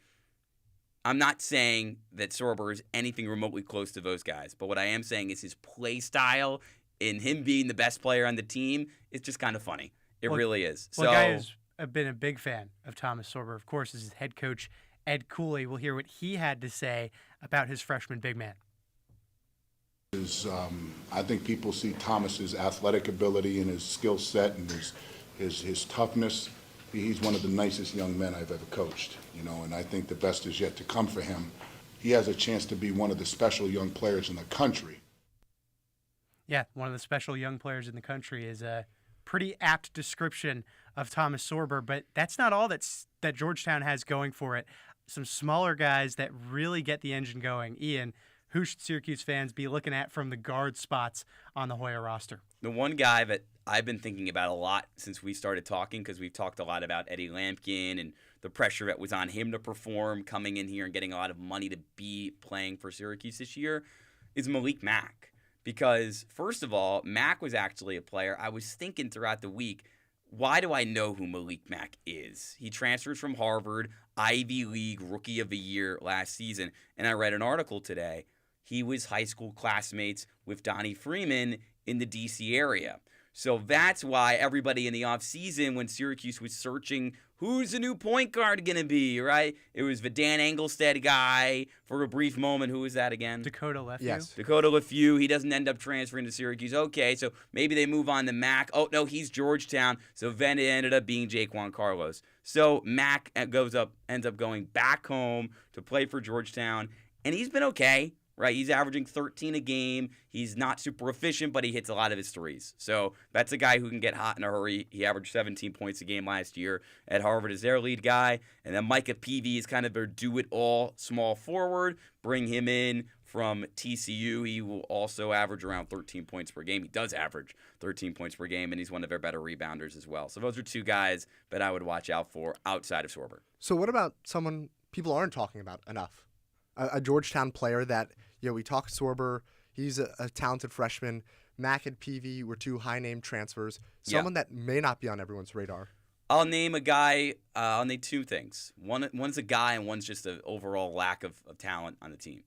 [SPEAKER 1] I'm not saying that Sorber is anything remotely close to those guys, but what I am saying is his play style and him being the best player on the team is just kind of funny. It really is.
[SPEAKER 13] Well, the guy has been a big fan of Thomas Sorber, of course, is his head coach, Ed Cooley. We'll hear what he had to say about his freshman big man.
[SPEAKER 2] I think people see Thomas's athletic ability and his skill set and his toughness. He's one of the nicest young men I've ever coached, and I think the best is yet to come for him. He has a chance to be one of the special young players in the country.
[SPEAKER 13] Yeah, one of the special young players in the country is a pretty apt description of Thomas Sorber, but that's not all that Georgetown has going for it. Some smaller guys that really get the engine going. Ian, who should Syracuse fans be looking at from the guard spots on the Hoya roster?
[SPEAKER 1] The one guy that I've been thinking about a lot since we started talking, because we've talked a lot about Eddie Lampkin and the pressure that was on him to perform, coming in here and getting a lot of money to be playing for Syracuse this year, is Malik Mack. Because, first of all, Mack was actually a player. I was thinking throughout the week, why do I know who Malik Mack is? He transfers from Harvard, Ivy League Rookie of the Year last season, and I read an article today. He was high school classmates with Donnie Freeman in the D.C. area. So that's why everybody in the offseason, when Syracuse was searching who's the new point guard going to be, right? It was the Dan Engelstad guy for a brief moment. Who was that again?
[SPEAKER 13] Dakota Lefew.
[SPEAKER 12] Yes.
[SPEAKER 1] Dakota Lefew. He doesn't end up transferring to Syracuse. Okay, so maybe they move on to Mack. Oh, no, he's Georgetown. So then it ended up being Jaquan Carlos. So Mack ends up going back home to play for Georgetown, and he's been okay. Right, he's averaging 13 a game. He's not super efficient, but he hits a lot of his threes. So that's a guy who can get hot in a hurry. He averaged 17 points a game last year at Harvard as their lead guy. And then Micah Peavy is kind of their do-it-all small forward. Bring him in from TCU. He will also average around 13 points per game. He does average 13 points per game, and he's one of their better rebounders as well. So those are two guys that I would watch out for outside of Sorber.
[SPEAKER 12] So what about someone people aren't talking about enough? A Georgetown player that, we talked Sorber. He's a talented freshman. Mack and Peavy were two high-name transfers. Someone that may not be on everyone's radar.
[SPEAKER 1] I'll name a guy. I'll name two things. One's a guy, and one's just an overall lack of talent on the team.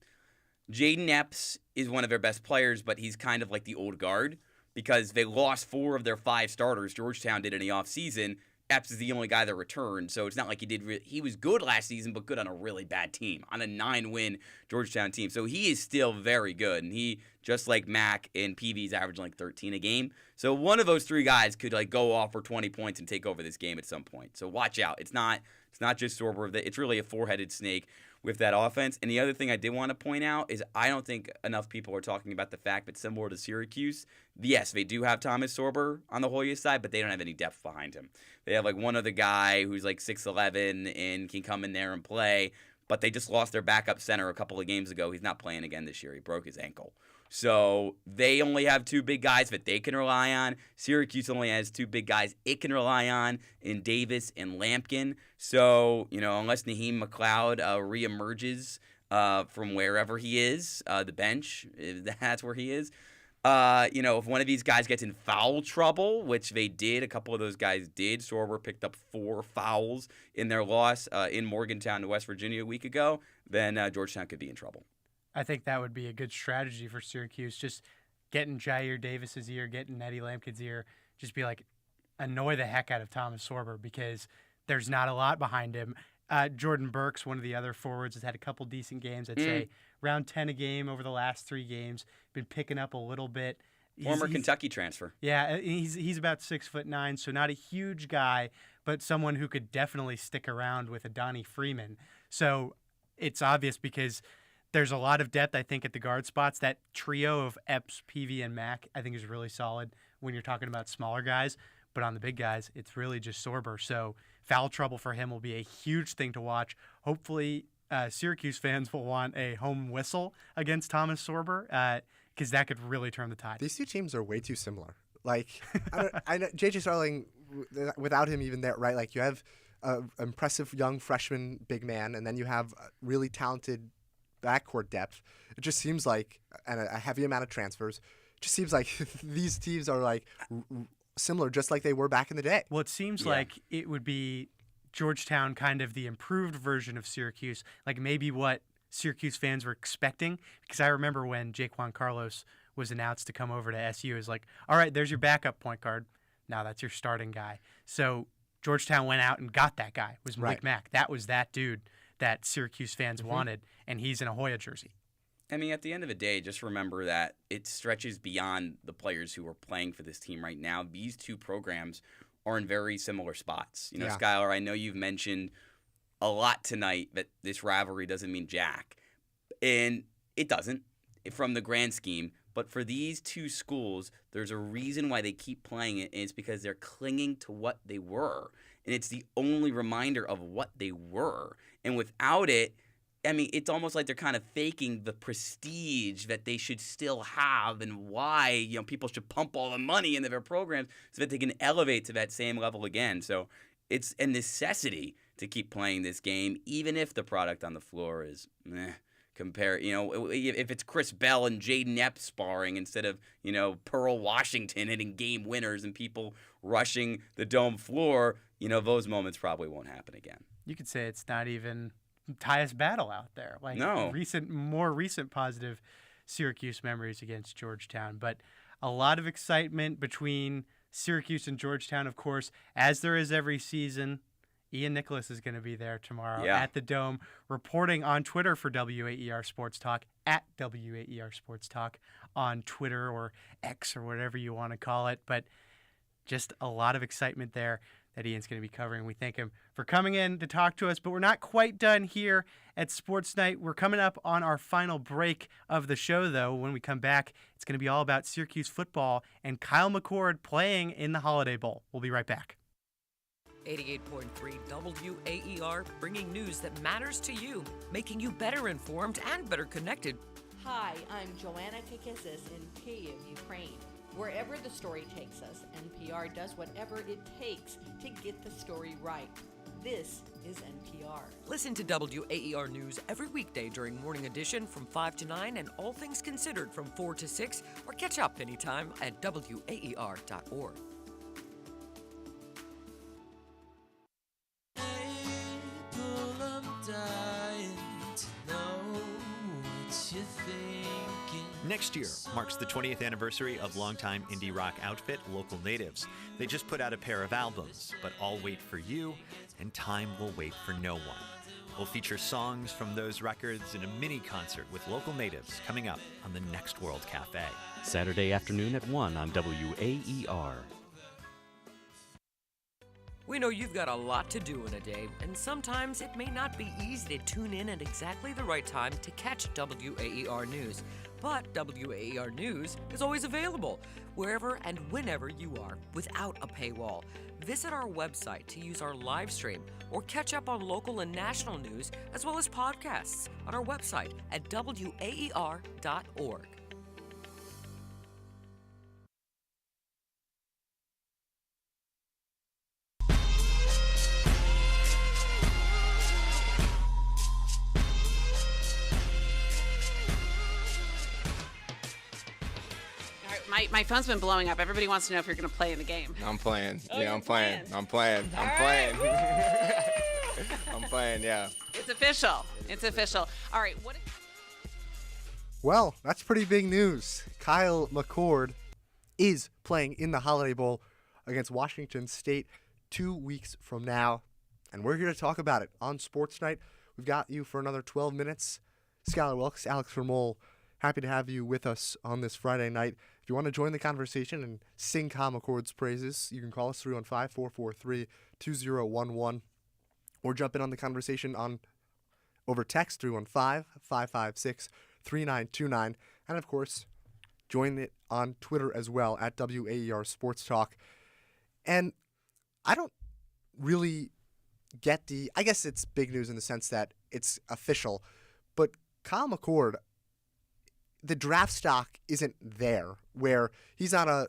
[SPEAKER 1] Jaden Epps is one of their best players, but he's kind of like the old guard because they lost 4 of their 5 starters. Georgetown did in the offseason. Epps is the only guy that returned, so it's not like he was good last season, but good on a really bad team, on a 9-win Georgetown team. So he is still very good, and he, just like Mack and Peavy's averaging like 13 a game. So one of those 3 guys could go off for 20 points and take over this game at some point. So watch out. It's not just Sorber. It's really a 4-headed snake with that offense. And the other thing I did want to point out is I don't think enough people are talking about the fact that similar to Syracuse, yes, they do have Thomas Sorber on the Hoya side, but they don't have any depth behind him. They have one other guy who's 6'11" and can come in there and play, but they just lost their backup center a couple of games ago. He's not playing again this year. He broke his ankle. So they only have 2 big guys that they can rely on. Syracuse only has 2 big guys it can rely on in Davis and Lampkin. So, unless Naheem McLeod reemerges from wherever he is, the bench, if that's where he is, if one of these guys gets in foul trouble, which they did, a couple of those guys did. Sorber picked up 4 fouls in their loss in Morgantown to West Virginia a week ago, then Georgetown could be in trouble.
[SPEAKER 13] I think that would be a good strategy for Syracuse, just getting Jair Davis's ear, getting Eddie Lampkin's ear, just be annoy the heck out of Thomas Sorber because there's not a lot behind him. Jordan Burks, one of the other forwards, has had a couple decent games. I'd say around 10 a game over the last 3 games. Been picking up a little bit.
[SPEAKER 1] Former Kentucky transfer.
[SPEAKER 13] Yeah, he's about 6'9", so not a huge guy, but someone who could definitely stick around with a Donnie Freeman. So it's obvious because there's a lot of depth, I think, at the guard spots. That trio of Epps, Peavy, and Mack, I think, is really solid when you're talking about smaller guys. But on the big guys, it's really just Sorber. So foul trouble for him will be a huge thing to watch. Hopefully, Syracuse fans will want a home whistle against Thomas Sorber because that could really turn the tide.
[SPEAKER 12] These two teams are way too similar. Like, I know J.J. Starling, without him even there, right? Like, you have an impressive young freshman big man, and then you have really talented backcourt depth. It just seems like, and a heavy amount of transfers, it just seems like these teams are like similar, just like they were back in the day.
[SPEAKER 13] Well, it seems like it would be Georgetown kind of the improved version of Syracuse, like maybe what Syracuse fans were expecting, because I remember when Jaquan Carlos was announced to come over to SU, it was like, all right, there's your backup point guard. Now that's your starting guy. So Georgetown went out and got that guy. It was Malik Mack. That was that dude that Syracuse fans wanted, and he's in a Hoya jersey.
[SPEAKER 1] I mean, at the end of the day, just remember that it stretches beyond the players who are playing for this team right now. These two programs are in very similar spots. You know, Skylar, I know you've mentioned a lot tonight that this rivalry doesn't mean jack. And it doesn't from the grand scheme. But for these two schools, there's a reason why they keep playing it, and it's because they're clinging to what they were. And it's the only reminder of what they were. And without it, I mean, it's almost like they're kind of faking the prestige that they should still have and why, you know, people should pump all the money into their programs so that they can elevate to that same level again. So it's a necessity to keep playing this game, even if the product on the floor is compare, you know, if it's Chris Bell and Jaden Epps sparring instead of, you know, Pearl Washington hitting game winners and people rushing the dome floor, you know, those moments probably won't happen again.
[SPEAKER 13] You could say it's not even Tyus Battle out there. Like more recent positive Syracuse memories against Georgetown. But a lot of excitement between Syracuse and Georgetown, of course, as there is every season. Ian Nicholas is going to be there tomorrow at the Dome, reporting on Twitter for WAER Sports Talk, at WAER Sports Talk on Twitter or X or whatever you want to call it. But just a lot of excitement there that Ian's going to be covering. We thank him for coming in to talk to us, but we're not quite done here at Sports Night. We're coming up on our final break of the show, though. When we come back, it's going to be all about Syracuse football and Kyle McCord playing in the Holiday Bowl. We'll be right back.
[SPEAKER 3] 88.3 WAER, bringing news that matters to you, making you better informed and better connected.
[SPEAKER 4] Hi, I'm Joanna Kakissis in Kyiv, Ukraine. Wherever the story takes us, NPR does whatever it takes to get the story right. This is NPR.
[SPEAKER 3] Listen to WAER News every weekday during Morning Edition from 5 to 9 and All Things Considered from 4 to 6, or catch up anytime at WAER.org.
[SPEAKER 23] Next year marks the 20th anniversary of longtime indie rock outfit Local Natives. They just put out a pair of albums, but I'll Wait for You and Time Will Wait for No One. We'll feature songs from those records in a mini concert with Local Natives coming up on the Next World Cafe.
[SPEAKER 20] Saturday afternoon at 1 on WAER.
[SPEAKER 3] We know you've got a lot to do in a day, and sometimes it may not be easy to tune in at exactly the right time to catch WAER News. But WAER News is always available, wherever and whenever you are, without a paywall. Visit our website to use our live stream or catch up on local and national news, as well as podcasts on our website at WAER.org.
[SPEAKER 24] My phone's been blowing up. Everybody wants to know if you're going to play in the game.
[SPEAKER 25] I'm playing.
[SPEAKER 24] Oh,
[SPEAKER 25] yeah, I'm playing. I'm playing. I'm playing. I'm playing, yeah.
[SPEAKER 24] It's official. It's official. All right.
[SPEAKER 12] Well, that's pretty big news. Kyle McCord is playing in the Holiday Bowl against Washington State 2 weeks from now. and we're here to talk about it on Sports Night. We've got you for another 12 minutes. Skylar Wilkes, Alex Vermole, happy to have you with us on this Friday night. If you want to join the conversation and sing Kyle McCord's praises, you can call us 315-443-2011 or jump in on the conversation over text 315-556-3929. And, of course, join it on Twitter as well at WAER Sports Talk. And I don't really get I guess it's big news in the sense that it's official, but Kyle McCord, the draft stock isn't there, where he's not a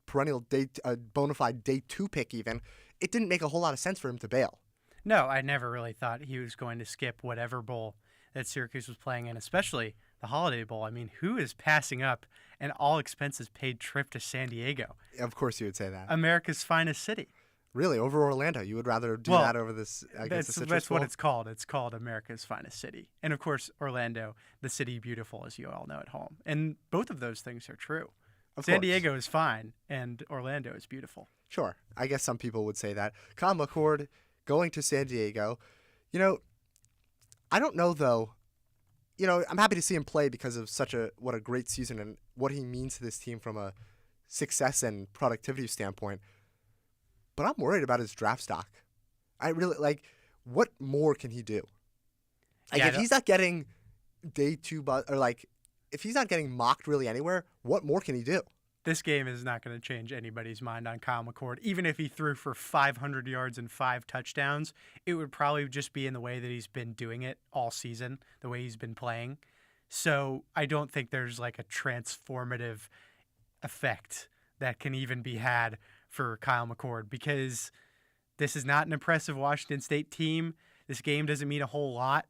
[SPEAKER 12] perennial a bona fide day 2 pick even. It didn't make a whole lot of sense for him to bail.
[SPEAKER 13] No, I never really thought he was going to skip whatever bowl that Syracuse was playing in, especially the Holiday Bowl. I mean, who is passing up an all-expenses-paid trip to San Diego?
[SPEAKER 12] Of course you would say that.
[SPEAKER 13] America's finest city.
[SPEAKER 12] Really? Over Orlando? You would rather do that over this?
[SPEAKER 13] That's what it's called. It's called America's finest city. And, of course, Orlando, the city beautiful, as you all know at home. And both of those things are true. San Diego is fine, and Orlando is beautiful.
[SPEAKER 12] Sure. I guess some people would say that. Kyle McCord going to San Diego. You know, I don't know, though. You know, I'm happy to see him play because of what a great season and what he means to this team from a success and productivity standpoint. But I'm worried about his draft stock. I really, what more can he do? If he's not getting day 2 if he's not getting mocked really anywhere, what more can he do?
[SPEAKER 13] This game is not going to change anybody's mind on Kyle McCord. Even if he threw for 500 yards and 5 touchdowns, it would probably just be in the way that he's been doing it all season, the way he's been playing. So I don't think there's a transformative effect that can even be had for Kyle McCord, because this is not an impressive Washington State team. This game doesn't mean a whole lot,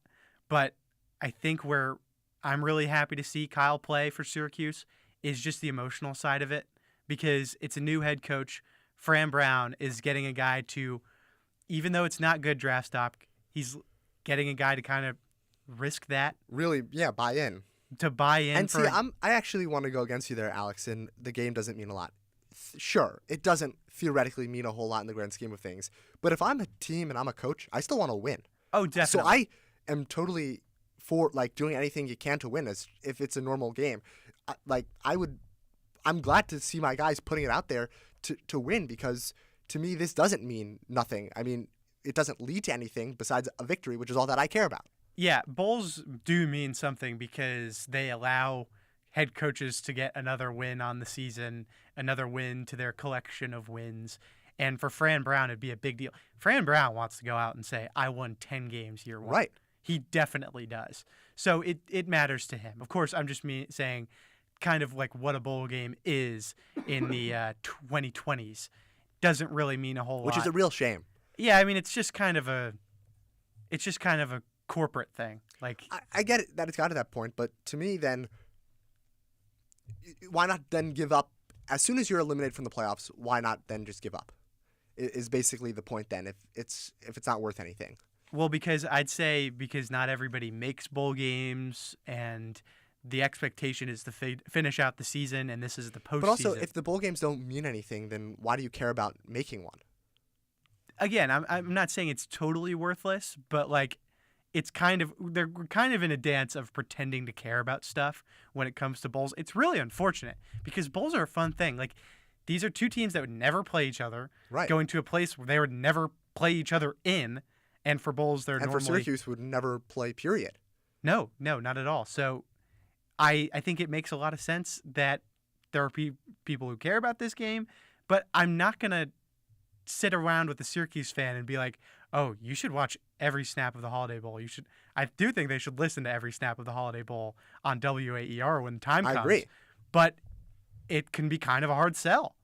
[SPEAKER 13] but I think where I'm really happy to see Kyle play for Syracuse is just the emotional side of it, because it's a new head coach. Fran Brown is getting a guy to, even though it's not good draft stock, he's getting a guy to kind of risk that.
[SPEAKER 12] Really, yeah, buy in.
[SPEAKER 13] To buy in.
[SPEAKER 12] And I actually want to go against you there, Alex, and the game doesn't mean a lot. Sure, it doesn't theoretically mean a whole lot in the grand scheme of things. But if I'm a team and I'm a coach, I still want to win.
[SPEAKER 13] Oh, definitely.
[SPEAKER 12] So I am totally for doing anything you can to win, as if it's a normal game. I'm glad to see my guys putting it out there to win, because to me this doesn't mean nothing. I mean, it doesn't lead to anything besides a victory, which is all that I care about.
[SPEAKER 13] Yeah, bowls do mean something because they allow head coaches to get another win on the season, another win to their collection of wins. And for Fran Brown, it'd be a big deal. Fran Brown wants to go out and say, I won 10 games year one.
[SPEAKER 12] Right.
[SPEAKER 13] He definitely does. So it matters to him. Of course, I'm just saying kind of what a bowl game is in the 2020s. Doesn't really mean a whole lot.
[SPEAKER 12] Which is a real shame.
[SPEAKER 13] Yeah, I mean, it's just kind of a corporate thing.
[SPEAKER 12] I get it that it's got to that point, but to me then, why not then give up? As soon as you're eliminated from the playoffs, why not then just give up? Is basically the point then, if it's not worth anything.
[SPEAKER 13] Well, because not everybody makes bowl games, and the expectation is to finish out the season, and this is the postseason.
[SPEAKER 12] But also, if the bowl games don't mean anything, then why do you care about making one?
[SPEAKER 13] Again, I'm not saying it's totally worthless, but it's they're kind of in a dance of pretending to care about stuff when it comes to bowls. It's really unfortunate because bowls are a fun thing. These are two teams that would never play each other,
[SPEAKER 12] right,
[SPEAKER 13] going to a place where they would never play each other in, and for bowls they're normally...
[SPEAKER 12] And for Syracuse would never play, period.
[SPEAKER 13] No, not at all. So I think it makes a lot of sense that there are people who care about this game, but I'm not going to sit around with a Syracuse fan and be like, oh, you should watch every snap of the Holiday Bowl. I do think they should listen to every snap of the Holiday Bowl on WAER when time comes.
[SPEAKER 12] I agree.
[SPEAKER 13] But it can be kind of a hard sell.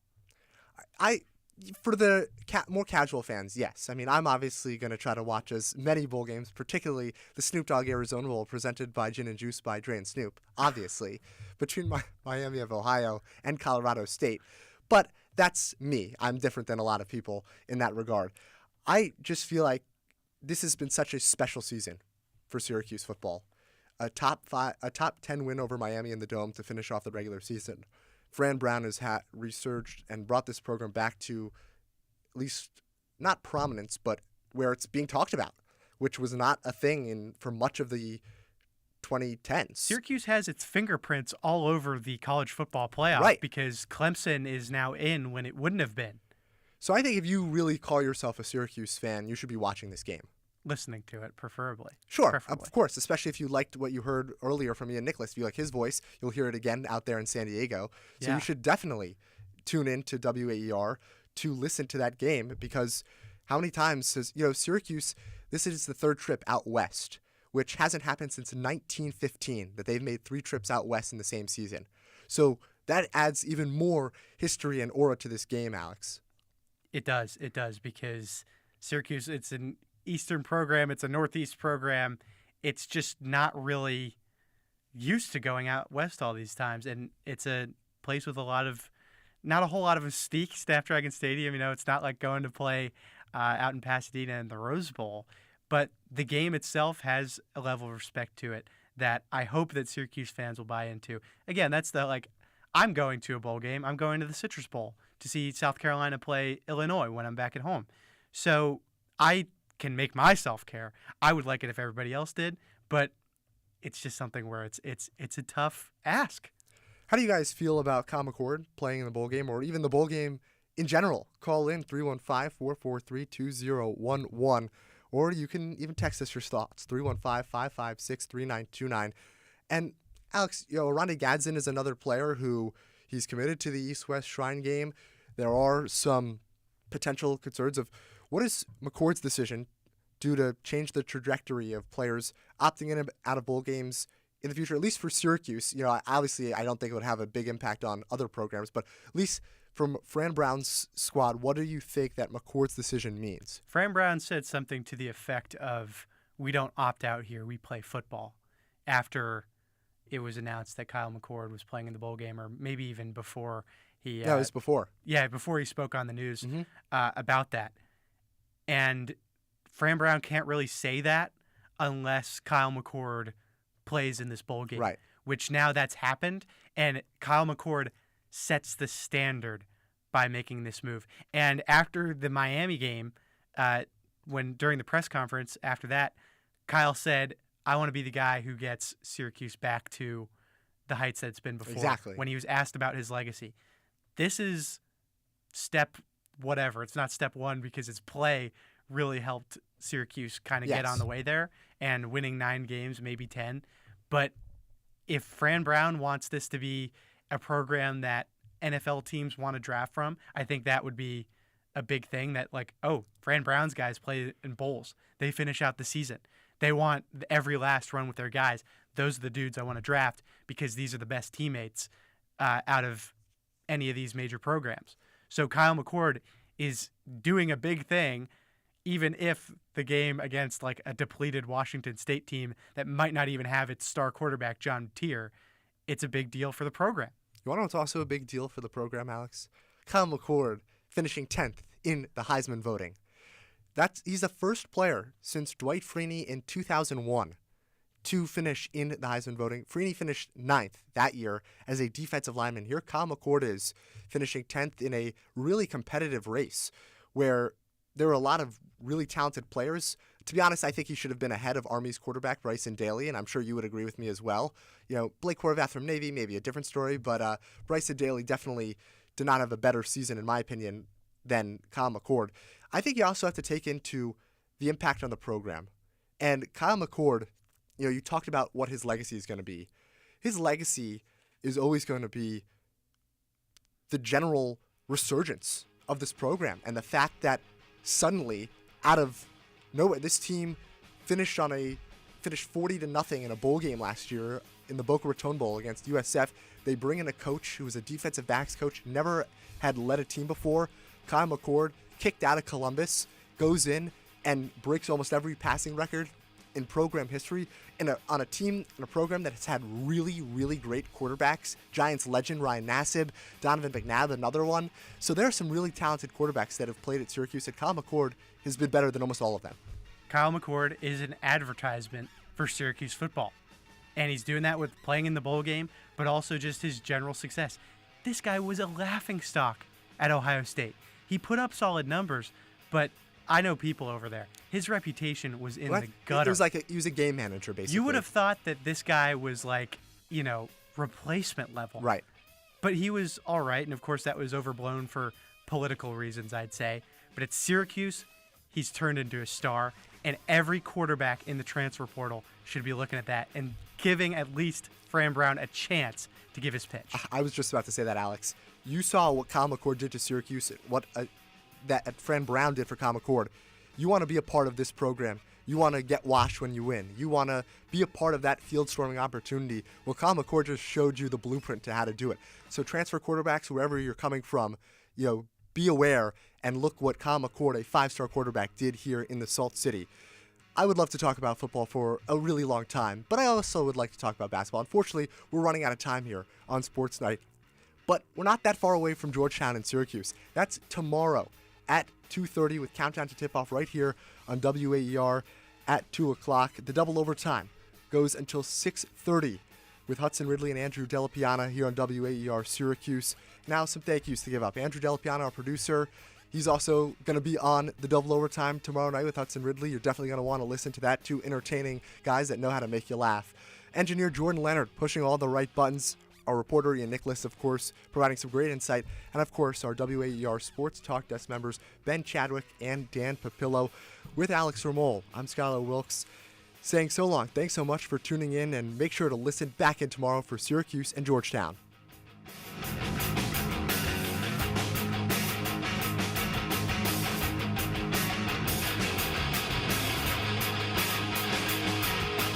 [SPEAKER 12] For the more casual fans, yes. I mean, I'm obviously going to try to watch as many bowl games, particularly the Snoop Dogg Arizona Bowl presented by Gin and Juice by Dre and Snoop, obviously, between Miami of Ohio and Colorado State. But that's me. I'm different than a lot of people in that regard. I just feel like this has been such a special season for Syracuse football. A top 10 win over Miami in the Dome to finish off the regular season. Fran Brown has resurged and brought this program back to at least not prominence, but where it's being talked about, which was not a thing for much of the 2010s.
[SPEAKER 13] Syracuse has its fingerprints all over the college football playoff,
[SPEAKER 12] right,
[SPEAKER 13] because Clemson is now in when it wouldn't have been.
[SPEAKER 12] So I think if you really call yourself a Syracuse fan, you should be watching this game.
[SPEAKER 13] Listening to it, preferably.
[SPEAKER 12] Sure,
[SPEAKER 13] Preferably.
[SPEAKER 12] Of course, especially if you liked what you heard earlier from Ian Nicholas. If you like his voice, you'll hear it again out there in San Diego. So
[SPEAKER 13] Yeah.
[SPEAKER 12] you should definitely tune in to WAER to listen to that game, because how many times has, Syracuse, this is the third trip out west, which hasn't happened since 1915, that they've made 3 trips out west in the same season. So that adds even more history and aura to this game, Alex.
[SPEAKER 13] It does, because Syracuse, it's an Eastern program, it's a Northeast program. It's just not really used to going out west all these times, and it's a place with not a whole lot of mystique. Snapdragon Stadium, it's not like going to play out in Pasadena in the Rose Bowl, but the game itself has a level of respect to it that I hope that Syracuse fans will buy into. Again, that's I'm going to a bowl game. I'm going to the Citrus Bowl to see South Carolina play Illinois when I'm back at home. So I can make myself care. I would like it if everybody else did, but it's just something where it's a tough ask.
[SPEAKER 12] How do you guys feel about Kyle McCord playing in the bowl game, or even the bowl game in general? Call in 315-443-2011, or you can even text us your thoughts, 315-556-3929. And Alex, Ronnie Gadsden is another player who he's committed to the East-West Shrine game. There are some potential concerns of what is McCord's decision due to change the trajectory of players opting in and out of bowl games in the future, at least for Syracuse. Obviously, I don't think it would have a big impact on other programs, but at least from Fran Brown's squad, what do you think that McCord's decision means?
[SPEAKER 13] Fran Brown said something to the effect of, we don't opt out here, we play football, after it was announced that Kyle McCord was playing in the bowl game, or maybe even before he...
[SPEAKER 12] No, it was before.
[SPEAKER 13] Yeah, before he spoke on the news about that. And Fran Brown can't really say that unless Kyle McCord plays in this bowl game,
[SPEAKER 12] right?
[SPEAKER 13] Which now that's happened, and Kyle McCord sets the standard by making this move. And after the Miami game, during the press conference after that, Kyle said, I want to be the guy who gets Syracuse back to the heights that it's been before.
[SPEAKER 12] Exactly.
[SPEAKER 13] When he was asked about his legacy. This is step whatever. It's not step 1 because his play really helped Syracuse kind of get on the way there and winning 9 games, maybe 10. But if Fran Brown wants this to be a program that NFL teams want to draft from, I think that would be a big thing, that Fran Brown's guys play in bowls. They finish out the season. They want every last run with their guys. Those are the dudes I want to draft because these are the best teammates out of any of these major programs. So Kyle McCord is doing a big thing, even if the game against a depleted Washington State team that might not even have its star quarterback, John Tier, it's a big deal for the program.
[SPEAKER 12] You want to know what's also a big deal for the program, Alex? Kyle McCord finishing 10th in the Heisman voting. He's the first player since Dwight Freeney in 2001 to finish in the Heisman voting. Freeney finished 9th that year as a defensive lineman. Here Kyle McCord is finishing 10th in a really competitive race where there were a lot of really talented players. To be honest, I think he should have been ahead of Army's quarterback, Bryson Daly, and I'm sure you would agree with me as well. Blake Horvath from Navy, maybe a different story, but Bryson Daly definitely did not have a better season, in my opinion, than Kyle McCord. I think you also have to take into the impact on the program. And Kyle McCord, you talked about what his legacy is going to be. His legacy is always going to be the general resurgence of this program, and the fact that suddenly, out of nowhere, this team finished 40-0 in a bowl game last year in the Boca Raton Bowl against USF. They bring in a coach who was a defensive backs coach, never had led a team before. Kyle McCord, kicked out of Columbus, goes in and breaks almost every passing record in program history on a team and a program that has had really, really great quarterbacks. Giants legend Ryan Nassib, Donovan McNabb, another one. So there are some really talented quarterbacks that have played at Syracuse, and Kyle McCord has been better than almost all of them.
[SPEAKER 13] Kyle McCord is an advertisement for Syracuse football. And he's doing that with playing in the bowl game, but also just his general success. This guy was a laughingstock at Ohio State. He put up solid numbers, but I know people over there. His reputation was in
[SPEAKER 12] What?
[SPEAKER 13] the gutter.
[SPEAKER 12] It was like he was a game manager, basically.
[SPEAKER 13] You would have thought that this guy was like, replacement level.
[SPEAKER 12] Right.
[SPEAKER 13] But he was all right, and of course that was overblown for political reasons, I'd say. But at Syracuse, he's turned into a star, and every quarterback in the transfer portal should be looking at that and giving at least Fran Brown a chance to give his pitch.
[SPEAKER 12] I was just about to say that, Alex. You saw what Kyle McCord did to Syracuse, what that Fran Brown did for Kyle McCord. You want to be a part of this program. You want to get washed when you win. You want to be a part of that field storming opportunity. Well, Kyle McCord just showed you the blueprint to how to do it. So transfer quarterbacks, wherever you're coming from, be aware and look what Kyle McCord, a 5-star quarterback, did here in the Salt City. I would love to talk about football for a really long time, but I also would like to talk about basketball. Unfortunately, we're running out of time here on Sports Night, but we're not that far away from Georgetown and Syracuse. That's tomorrow at 2:30 with countdown to tip-off right here on WAER at 2 o'clock. The double overtime goes until 6:30 with Hudson Ridley and Andrew Delapiana here on WAER Syracuse. Now some thank yous to give up. Andrew Delapiana, our producer, he's also going to be on the double overtime tomorrow night with Hudson Ridley. You're definitely going to want to listen to that. Two entertaining guys that know how to make you laugh. Engineer Jordan Leonard pushing all the right buttons. Our reporter Ian Nicholas, of course, providing some great insight. And, of course, our WAER Sports Talk desk members, Ben Chadwick and Dan Papillo. With Alex Ramol, I'm Skylar Wilkes, saying so long. Thanks so much for tuning in, and make sure to listen back in tomorrow for Syracuse and Georgetown.